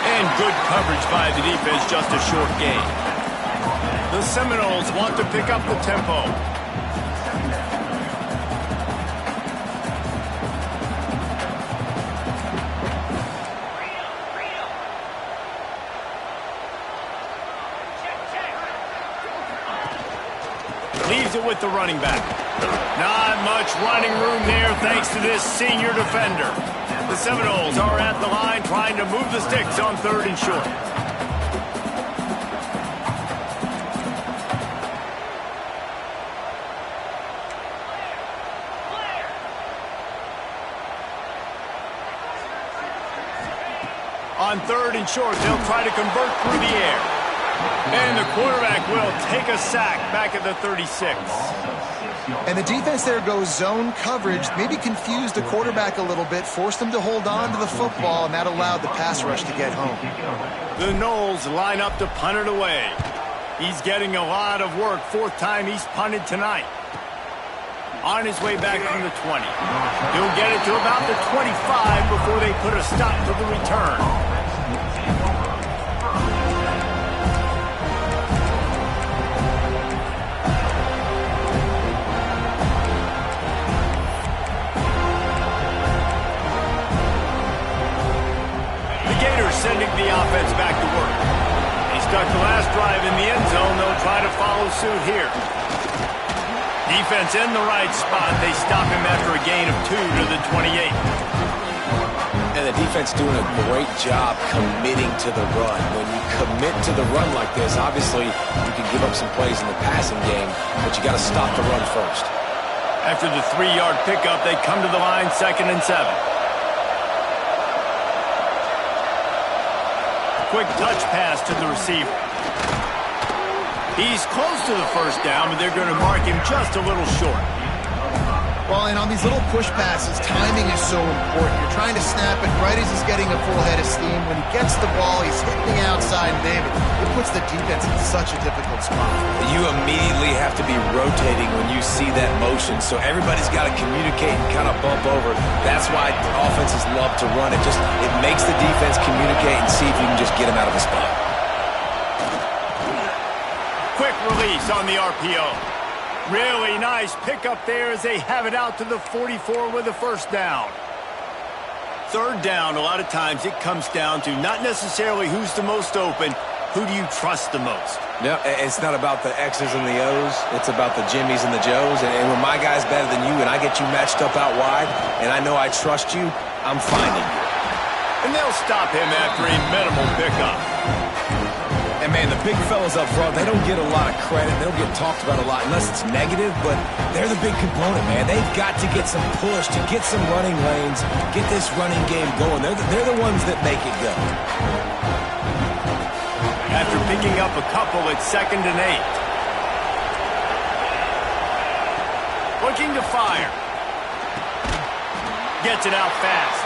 And good coverage by the defense, just a short gain. The Seminoles want to pick up the tempo. Leaves it with the running back. Not much running room there thanks to this senior defender. The Seminoles are at the line trying to move the sticks on 3rd and short. On 3rd and short, they'll try to convert through the air. And the quarterback will take a sack back at the 36. And the defense there goes zone coverage, maybe confused the quarterback a little bit, forced him to hold on to the football, and that allowed the pass rush to get home. The Noles line up to punt it away. He's getting a lot of work. 4th time he's punted tonight. On his way back from the 20. He'll get it to about the 25 before they put a stop to the return. Sending the offense back to work. He stuck the last drive in the end zone. They'll try to follow suit here. Defense in the right spot. They stop him after a gain of 2 to the 28. And the defense doing a great job committing to the run. When you commit to the run like this, obviously you can give up some plays in the passing game, but you got to stop the run first. After the 3-yard pickup, they come to the line 2nd and 7. Quick touch pass to the receiver. He's close to the first down, but they're going to mark him just a little short. Well, and on these little push passes, timing is so important. You're trying to snap it right as he's getting a full head of steam. When he gets the ball, he's hitting the outside, and David, it puts the defense in such a difficult spot. You immediately have to be rotating when you see that motion, so everybody's got to communicate and kind of bump over. That's why offenses love to run it. It makes the defense communicate and see if you can just get him out of a spot. Quick release on the RPO. Really nice pickup there as they have it out to the 44 with a first down. 3rd down, a lot of times it comes down to not necessarily who's the most open, who do you trust the most? No, it's not about the X's and the O's. It's about the Jimmys and the Joes. And when my guy's better than you and I get you matched up out wide and I know I trust you, I'm finding you. And they'll stop him after a minimal pickup. And, man, the big fellas up front, they don't get a lot of credit. They don't get talked about a lot unless it's negative, but they're the big component, man. They've got to get some push, to get some running lanes, get this running game going. They're the ones that make it go. After picking up a couple, it's 2nd and 8. Looking to fire. Gets it out fast.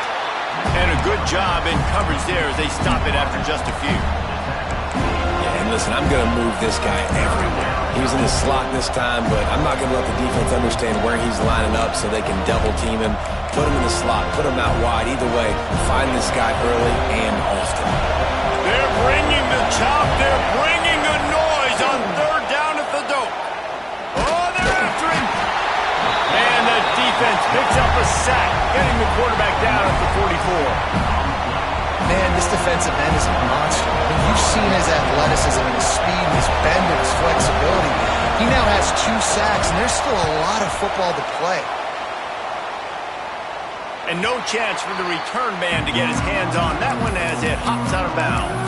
And a good job in coverage there as they stop it after just a few. Yeah, and listen, I'm going to move this guy everywhere. He's in the slot this time, but I'm not going to let the defense understand where he's lining up so they can double team him. Put him in the slot, put him out wide. Either way, find this guy early and often. They're bringing the chop. They're bringing the noise on third down at the dope. Oh, they're after him. And the defense picks up a sack, getting the quarterback down at the 44. Man, this defensive end is a monster. I mean, you've seen his athleticism and his speed and his bend and his flexibility. He now has 2 sacks, and there's still a lot of football to play. And no chance for the return man to get his hands on that one as it hops out of bounds.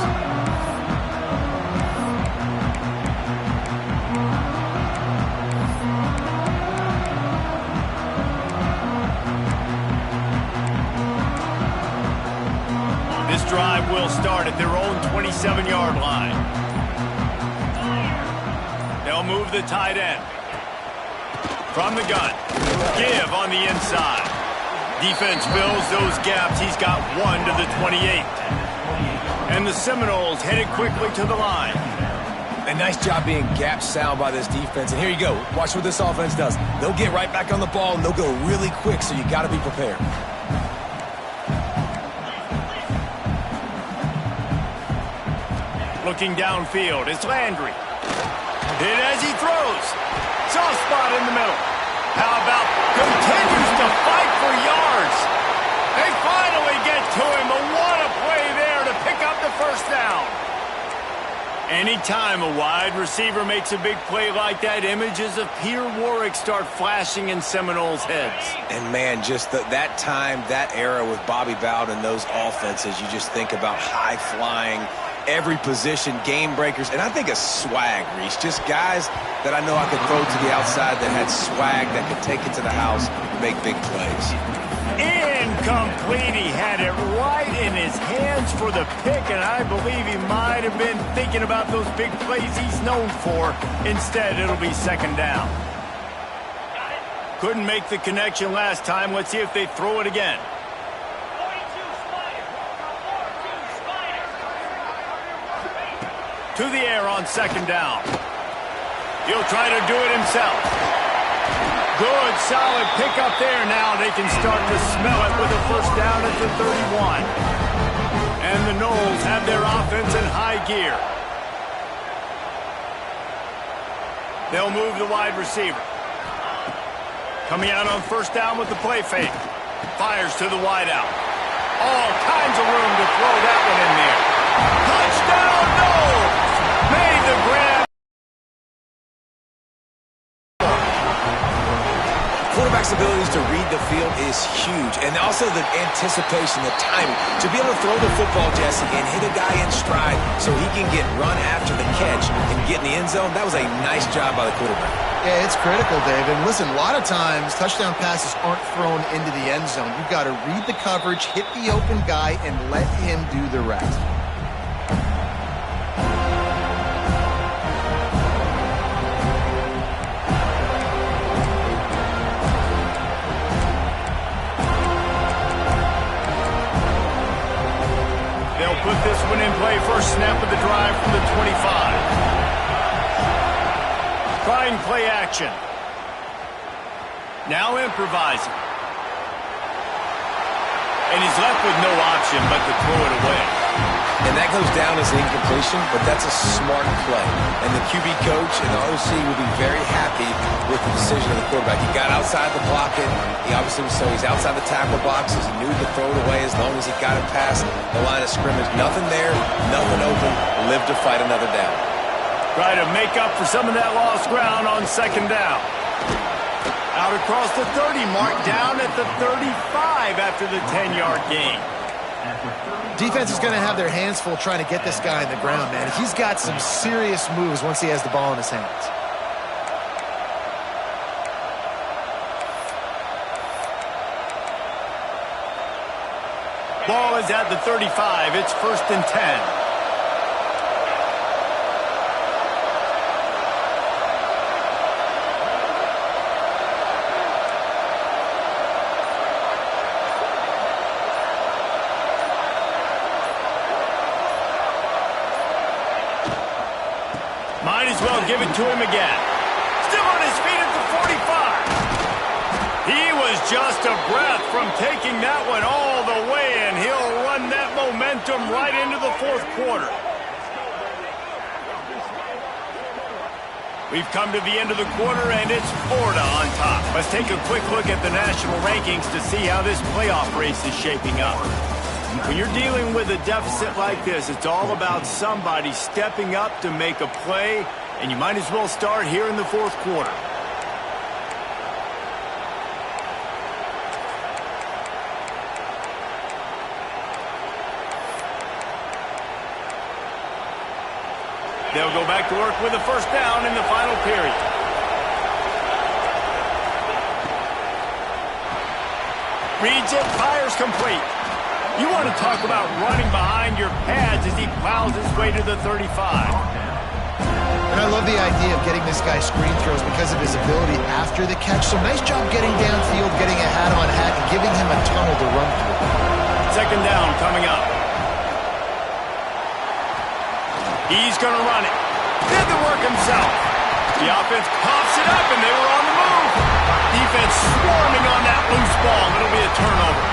This drive will start at their own 27-yard line. They'll move the tight end. From the gun. Give on the inside. Defense fills those gaps. He's got 1 to the 28. And the Seminoles headed quickly to the line. A nice job being gap sound by this defense. And here you go. Watch what this offense does. They'll get right back on the ball, and they'll go really quick, so you got to be prepared. Looking downfield, it's Landry. Hit as he throws. Soft spot in the middle. How about continues to fight for yards. They finally get to him, but what a play there to pick up the first down. Anytime a wide receiver makes a big play like that, images of Peter Warrick start flashing in Seminoles' heads. And, man, just that time, that era with Bobby Bowden and those offenses, you just think about high-flying, every position, game breakers, and I think a swag, Reese. Just guys that I know I could throw to the outside that had swag that could take it to the house and make big plays. Incomplete. He had it right in his hands for the pick, and I believe he might have been thinking about those big plays he's known for. Instead, it'll be second down. Couldn't make the connection last time. Let's see if they throw it again. To the air on second down. He'll try to do it himself. Good, solid pickup there. Now they can start to smell it with a first down at the 31. And the Noles have their offense in high gear. They'll move the wide receiver. Coming out on first down with the play fake. Fires to the wideout. All kinds of room to throw that one in there. Touchdown, Noles! Made the grab. Quarterback's abilities to read the field is huge, and also the anticipation, the timing. To be able to throw the football, Jesse, and hit a guy in stride so he can get run after the catch and get in the end zone, that was a nice job by the quarterback. Yeah, it's critical, David. Listen, a lot of times touchdown passes aren't thrown into the end zone. You've got to read the coverage, hit the open guy, and let him do the rest. Put this one in play. First snap of the drive from the 25. Trying play action. Now improvising. And he's left with no option but to throw it away. And that goes down as an incompletion, but that's a smart play. And the QB coach and the OC will be very happy with the decision of the quarterback. He got outside the pocket. He obviously was so he's outside the tackle boxes. He knew to throw it away as long as he got it past the line of scrimmage. Nothing there, nothing open. Live to fight another down. Try to make up for some of that lost ground on second down. Out across the 30 mark, down at the 35 after the 10-yard gain. Defense is going to have their hands full trying to get this guy in the ground, man. He's got some serious moves once he has the ball in his hands. Ball is at the 35. It's first and 10. Might as well give it to him again. Still on his feet at the 45. He was just a breath from taking that one all the way, and he'll run that momentum right into the fourth quarter. We've come to the end of the quarter, and it's Florida on top. Let's take a quick look at the national rankings to see how this playoff race is shaping up. When you're dealing with a deficit like this, it's all about somebody stepping up to make a play, and you might as well start here in the fourth quarter. They'll go back to work with a first down in the final period. Reads it, fires complete. You want to talk about running behind your pads as he plows his way to the 35. And I love the idea of getting this guy screen throws because of his ability after the catch. So nice job getting downfield, getting a hat-on-hat, and giving him a tunnel to run through. Second down coming up. He's going to run it. Did the work himself. The offense pops it up, and they were on the move. Defense swarming on that loose ball. It'll be a turnover.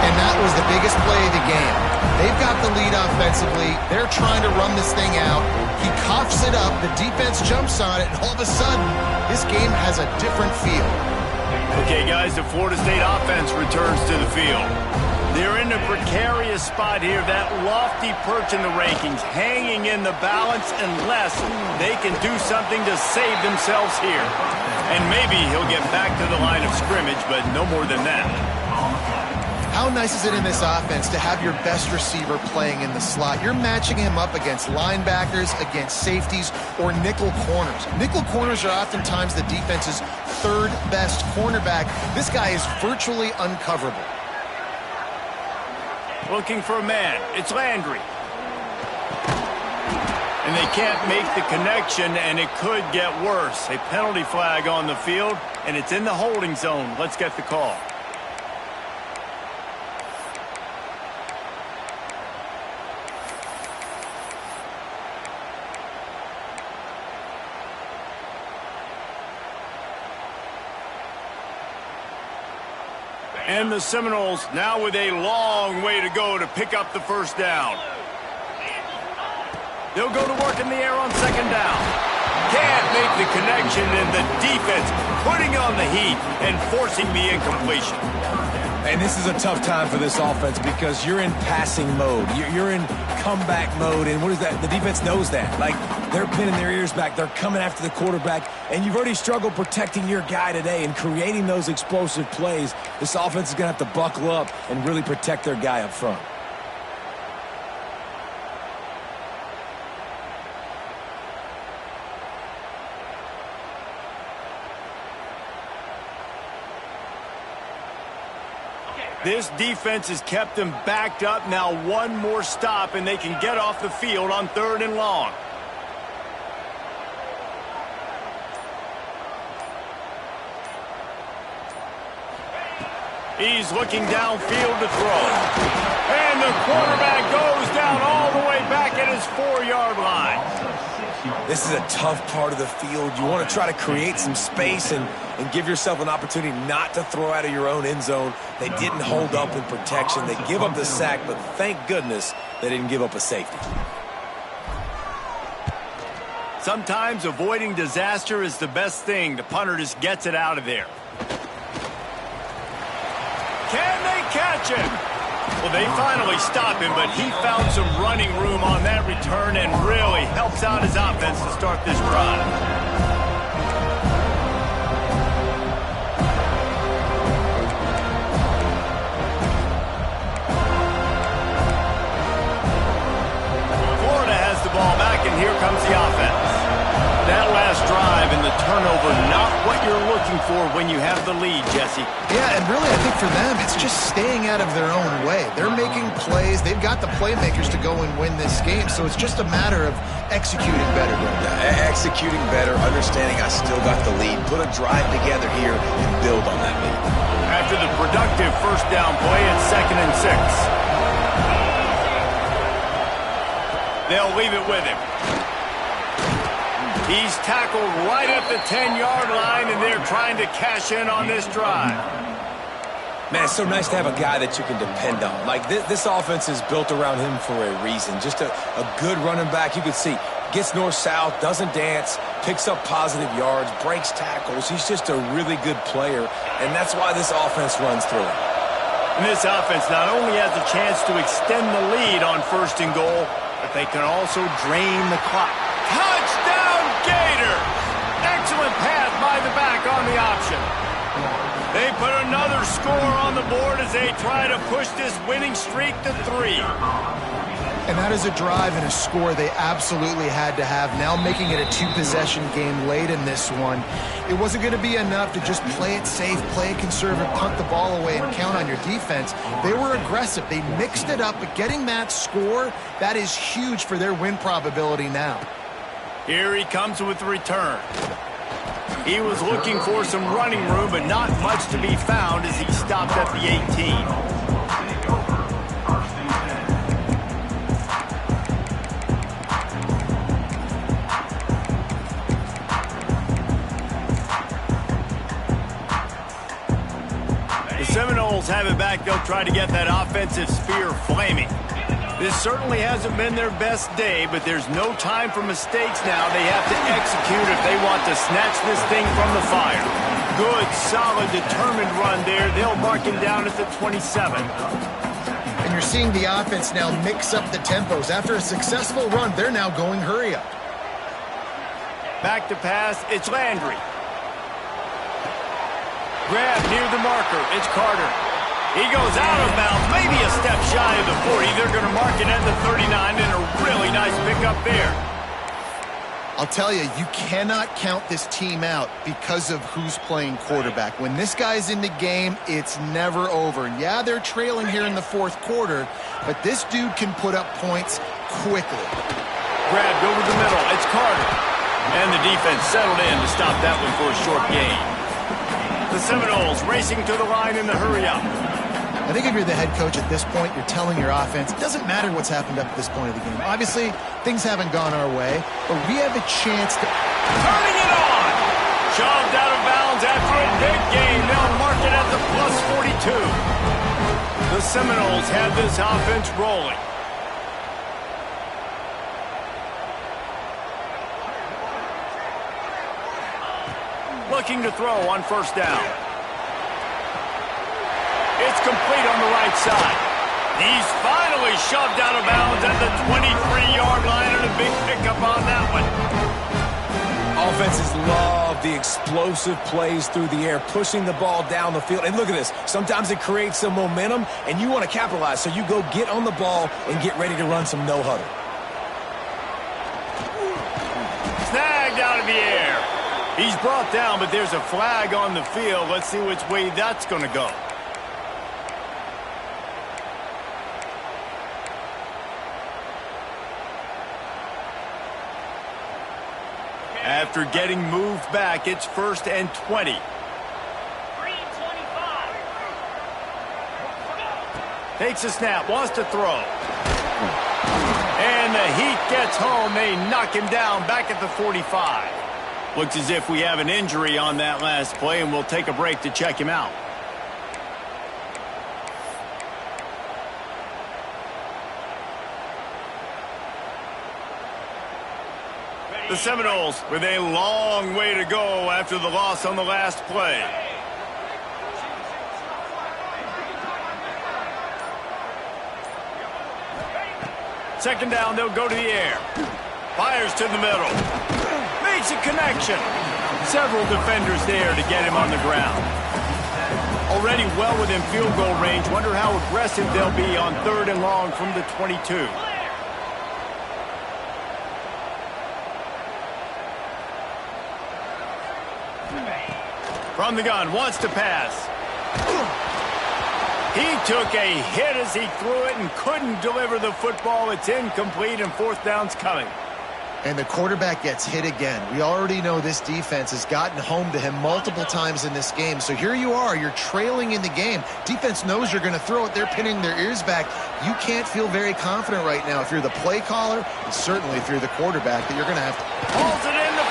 And that was the biggest play of the game. They've got the lead offensively. They're trying to run this thing out. He coughs it up. The defense jumps on it, and all of a sudden, this game has a different feel. Okay, guys, the Florida State offense returns to the field. They're in a precarious spot here, that lofty perch in the rankings, hanging in the balance unless they can do something to save themselves here. And maybe he'll get back to the line of scrimmage, but no more than that. How nice is it in this offense to have your best receiver playing in the slot? You're matching him up against linebackers, against safeties, or nickel corners. Nickel corners are oftentimes the defense's third best cornerback. This guy is virtually uncoverable. Looking for a man. It's Landry. And they can't make the connection, and it could get worse. A penalty flag on the field, and it's in the holding zone. Let's get the call. And the Seminoles now with a long way to go to pick up the first down. They'll go to work in the air on second down. Can't make the connection, and the defense putting on the heat and forcing the incompletion. And this is a tough time for this offense because you're in passing mode. You're in comeback mode, and what is that? The defense knows that. Like, they're pinning their ears back. They're coming after the quarterback, and you've already struggled protecting your guy today and creating those explosive plays. This offense is going to have to buckle up and really protect their guy up front. This defense has kept them backed up. Now one more stop, and they can get off the field on third and long. He's looking downfield to throw. And the quarterback goes down all the way back at his 4-yard line. This is a tough part of the field. You want to try to create some space and give yourself an opportunity not to throw out of your own end zone. They didn't hold up in protection. They give up the sack, but thank goodness they didn't give up a safety. Sometimes avoiding disaster is the best thing. The punter just gets it out of there. Can they catch him? Well, they finally stop him, but he found some running room on that return and really helps out his offense to start this drive. Florida has the ball back, and here comes the offense. That last drive and the turnover, not what you're looking for when you have the lead, Jesse. Yeah, and really I think for them, it's just staying out of their own way. They're making plays. They've got the playmakers to go and win this game, so it's just a matter of executing better. Executing better, understanding I still got the lead, put a drive together here and build on that lead. After the productive first down play, it's 2nd and 6. They'll leave it with him. He's tackled right at the 10-yard line, and they're trying to cash in on this drive. Man, it's so nice to have a guy that you can depend on. Like, this offense is built around him for a reason. Just a good running back. You can see, gets north-south, doesn't dance, picks up positive yards, breaks tackles. He's just a really good player, and that's why this offense runs through him. And this offense not only has a chance to extend the lead on 1st and goal, but they can also drain the clock. Touchdown, Gator! Excellent pass by the back on the option. They put another score on the board as they try to push this winning streak to 3. And that is a drive and a score they absolutely had to have. Now making it a 2-possession game late in this one. It wasn't going to be enough to just play it safe, play it conservative, punt the ball away, and count on your defense. They were aggressive. They mixed it up, but getting that score, that is huge for their win probability now. Here he comes with the return. He was looking for some running room, but not much to be found as he stopped at the 18. Seminoles have it back. They'll try to get that offensive spear flaming. This certainly hasn't been their best day, but there's no time for mistakes now. They have to execute if they want to snatch this thing from the fire. Good, solid, determined run there. They'll mark him down at the 27. And you're seeing the offense now mix up the tempos. After a successful run, they're now going hurry up. Back to pass, it's Landry. Grab near the marker. It's Carter. He goes out of bounds, maybe a step shy of the 40. They're going to mark it at the 39, and a really nice pickup there. I'll tell you, you cannot count this team out because of who's playing quarterback. When this guy's in the game, it's never over. And yeah, they're trailing here in the 4th quarter, but this dude can put up points quickly. Grabbed over the middle. It's Carter. And the defense settled in to stop that one for a short gain. The Seminoles racing to the line in the hurry-up. I think if you're the head coach at this point, you're telling your offense, it doesn't matter what's happened up at this point of the game. Obviously, things haven't gone our way, but we have a chance to... Turning it on! Shoved out of bounds after a big gain. They'll mark it at the plus 42. The Seminoles have this offense rolling. Looking to throw on 1st down. It's complete on the right side. He's finally shoved out of bounds at the 23-yard line, and a big pickup on that one. Offenses love the explosive plays through the air, pushing the ball down the field. And look at this. Sometimes it creates some momentum, and you want to capitalize. So you go get on the ball and get ready to run some no-huddle. Snagged out of the air. He's brought down, but there's a flag on the field. Let's see which way that's going to go. After getting moved back, it's 1st and 20. Takes a snap, wants to throw. And the Heat gets home. They knock him down back at the 45. Looks as if we have an injury on that last play, and we'll take a break to check him out. The Seminoles with a long way to go after the loss on the last play. Second down, they'll go to the air. Fires to the middle. Makes a connection. Several defenders there to get him on the ground. Already well within field goal range. Wonder how aggressive they'll be on 3rd and long from the 22. From the gun, wants to pass. He took a hit as he threw it and couldn't deliver the football. It's incomplete, and 4th down's coming. And the quarterback gets hit again. We already know this defense has gotten home to him multiple times in this game. So here you are, you're trailing in the game. Defense knows you're going to throw it. They're pinning their ears back. You can't feel very confident right now if you're the play caller, and certainly if you're the quarterback, that you're going to have to... Pulls it in the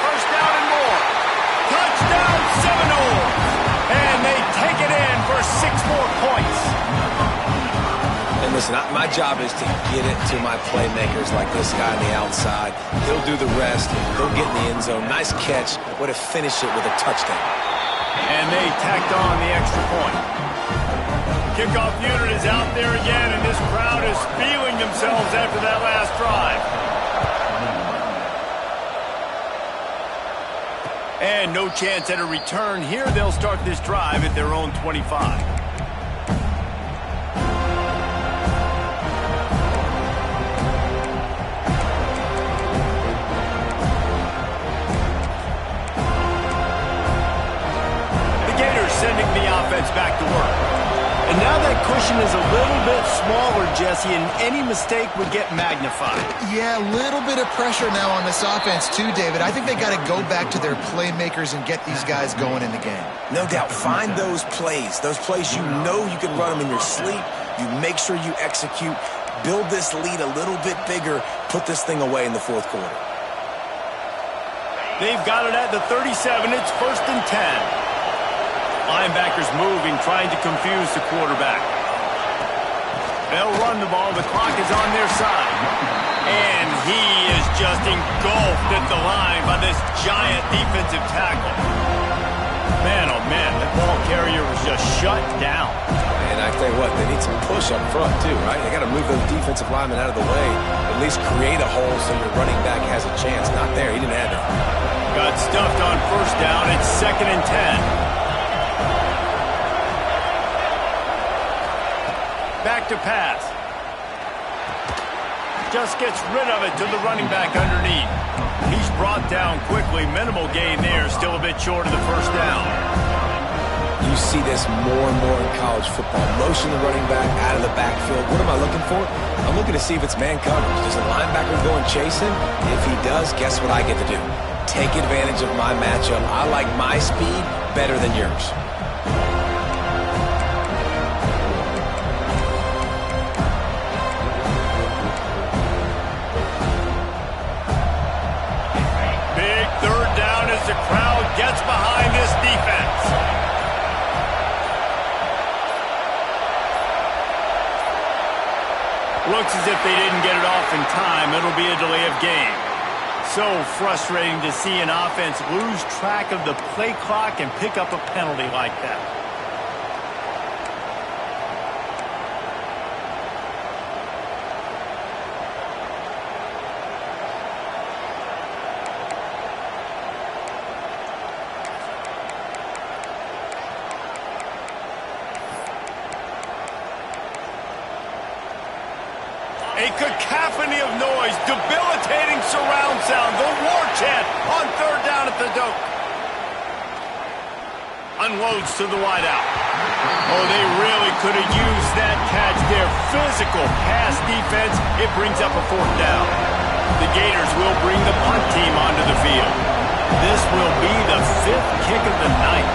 And listen, my job is to get it to my playmakers like this guy on the outside. He'll do the rest. He'll get in the end zone. Nice catch. Way to finish it with a touchdown. And they tacked on the extra point. Kickoff unit is out there again, and this crowd is feeling themselves after that last drive. And no chance at a return here. They'll start this drive at their own 25. Sending the offense back to work. And now that cushion is a little bit smaller, Jesse, and any mistake would get magnified. Yeah, a little bit of pressure now on this offense too, David. I think they got to go back to their playmakers and get these guys going in the game. No doubt. Find those plays you know you can run them in your sleep. You make sure you execute. Build this lead a little bit bigger. Put this thing away in the fourth quarter. They've got it at the 37. It's 1st and 10. Linebackers moving, trying to confuse the quarterback. They'll run the ball. The clock is on their side. And he is just engulfed at the line by this giant defensive tackle. Man, oh man, that ball carrier was just shut down. And I tell you what, they need some push up front too, right? They got to move those defensive linemen out of the way. At least create a hole so your running back has a chance. Not there. He didn't have it. Got stuffed on 1st down. It's 2nd and 10. Back to pass. Just gets rid of it to the running back underneath. He's brought down quickly. Minimal gain there. Still a bit short of the 1st down. You see this more and more in college football. Motion the running back out of the backfield. What am I looking for? I'm looking to see if it's man coverage. Does the linebacker go and chase him? If he does, guess what I get to do? Take advantage of my matchup. I like my speed better than yours. The crowd gets behind this defense. Looks as if they didn't get it off in time. It'll be a delay of game. So frustrating to see an offense lose track of the play clock and pick up a penalty like that. A cacophony of noise, debilitating surround sound, the war chant on 3rd down at the Doak. Unloads to the wideout. Oh, they really could have used that catch there. Physical pass defense. It brings up a 4th down. The Gators will bring the punt team onto the field. This will be the 5th kick of the night.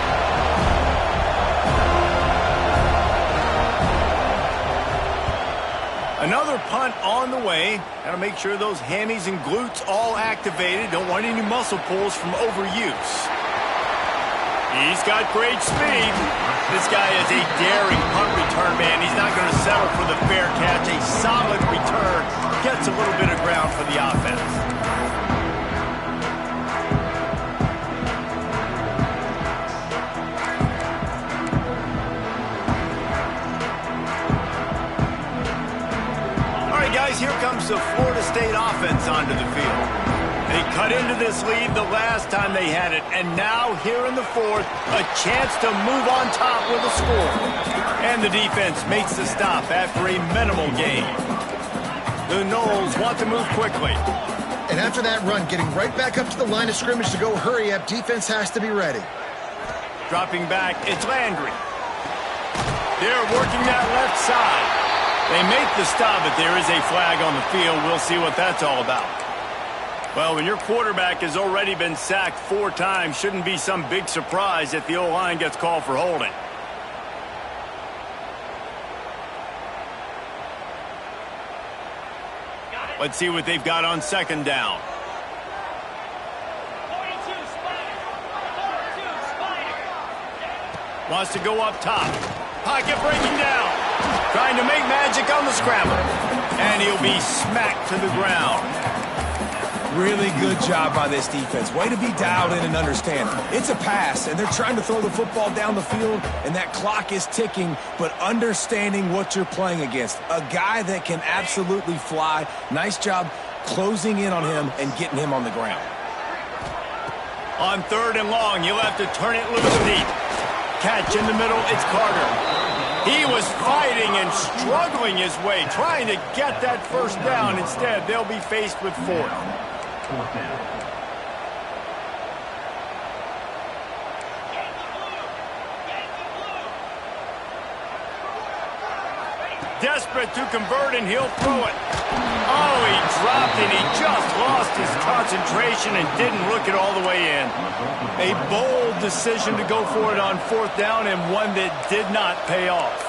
Another punt on the way. Got to make sure those hammies and glutes all activated. Don't want any muscle pulls from overuse. He's got great speed. This guy is a daring punt return man. He's not going to settle for the fair catch. A solid return. Gets a little bit of ground for the offense. Guys, here comes the Florida State offense onto the field. They cut into this lead the last time they had it, and now here in the 4th, a chance to move on top with a score. And the defense makes the stop after a minimal gain. The Noles want to move quickly. And after that run, getting right back up to the line of scrimmage to go hurry up, defense has to be ready. Dropping back, it's Landry. They're working that left side. They make the stop, but there is a flag on the field. We'll see what that's all about. Well, when your quarterback has already been sacked 4 times, shouldn't be some big surprise if the O-line gets called for holding. Let's see what they've got on 2nd down. Wants to go up top. Pocket breaking down. trying to make magic on the scramble. And he'll be smacked to the ground. Really good job by this defense. Way to be dialed in and understand. It's a pass, and they're trying to throw the football down the field, and that clock is ticking, but understanding what you're playing against. A guy that can absolutely fly. Nice job closing in on him and getting him on the ground. On 3rd and long, you'll have to turn it loose deep. Catch in the middle, it's Carter. He was fighting and struggling his way, trying to get that first down. Instead, they'll be faced with 4th. Desperate to convert, and he'll throw it. Oh, he dropped it. He just lost his concentration and didn't look it all the way in. A bold decision to go for it on 4th down, and one that did not pay off.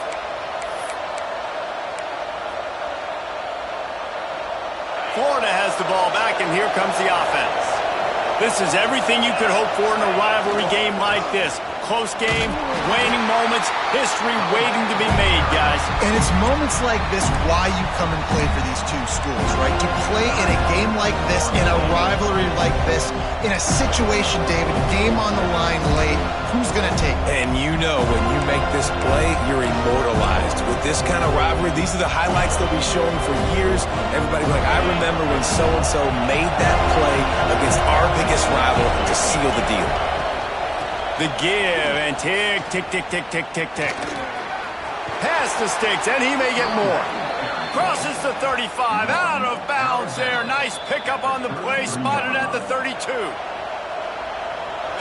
Florida has the ball back, and here comes the offense. This is everything you could hope for in a rivalry game like this. Close game, waning moments, history waiting to be made, guys. And it's moments like this why you come and play for these two schools, right? To play in a game like this, in a rivalry like this, in a situation, David, game on the line late, who's going to take it? And you know when you make this play, you're immortalized. With this kind of rivalry, these are the highlights they'll be showing for years. Everybody will be like, I remember when so-and-so made that play against our biggest rival to seal the deal. The give, and tick, tick, tick, tick, tick, tick, tick. Pass the sticks, and he may get more. Crosses the 35, out of bounds there. Nice pickup on the play, spotted at the 32.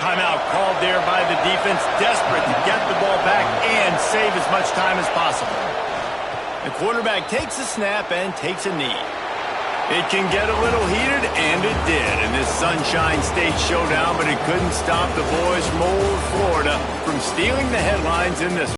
Timeout called there by the defense, desperate to get the ball back and save as much time as possible. The quarterback takes a snap and takes a knee. It can get a little heated, and it did in this Sunshine State showdown, but it couldn't stop the boys from old Florida from stealing the headlines in this one.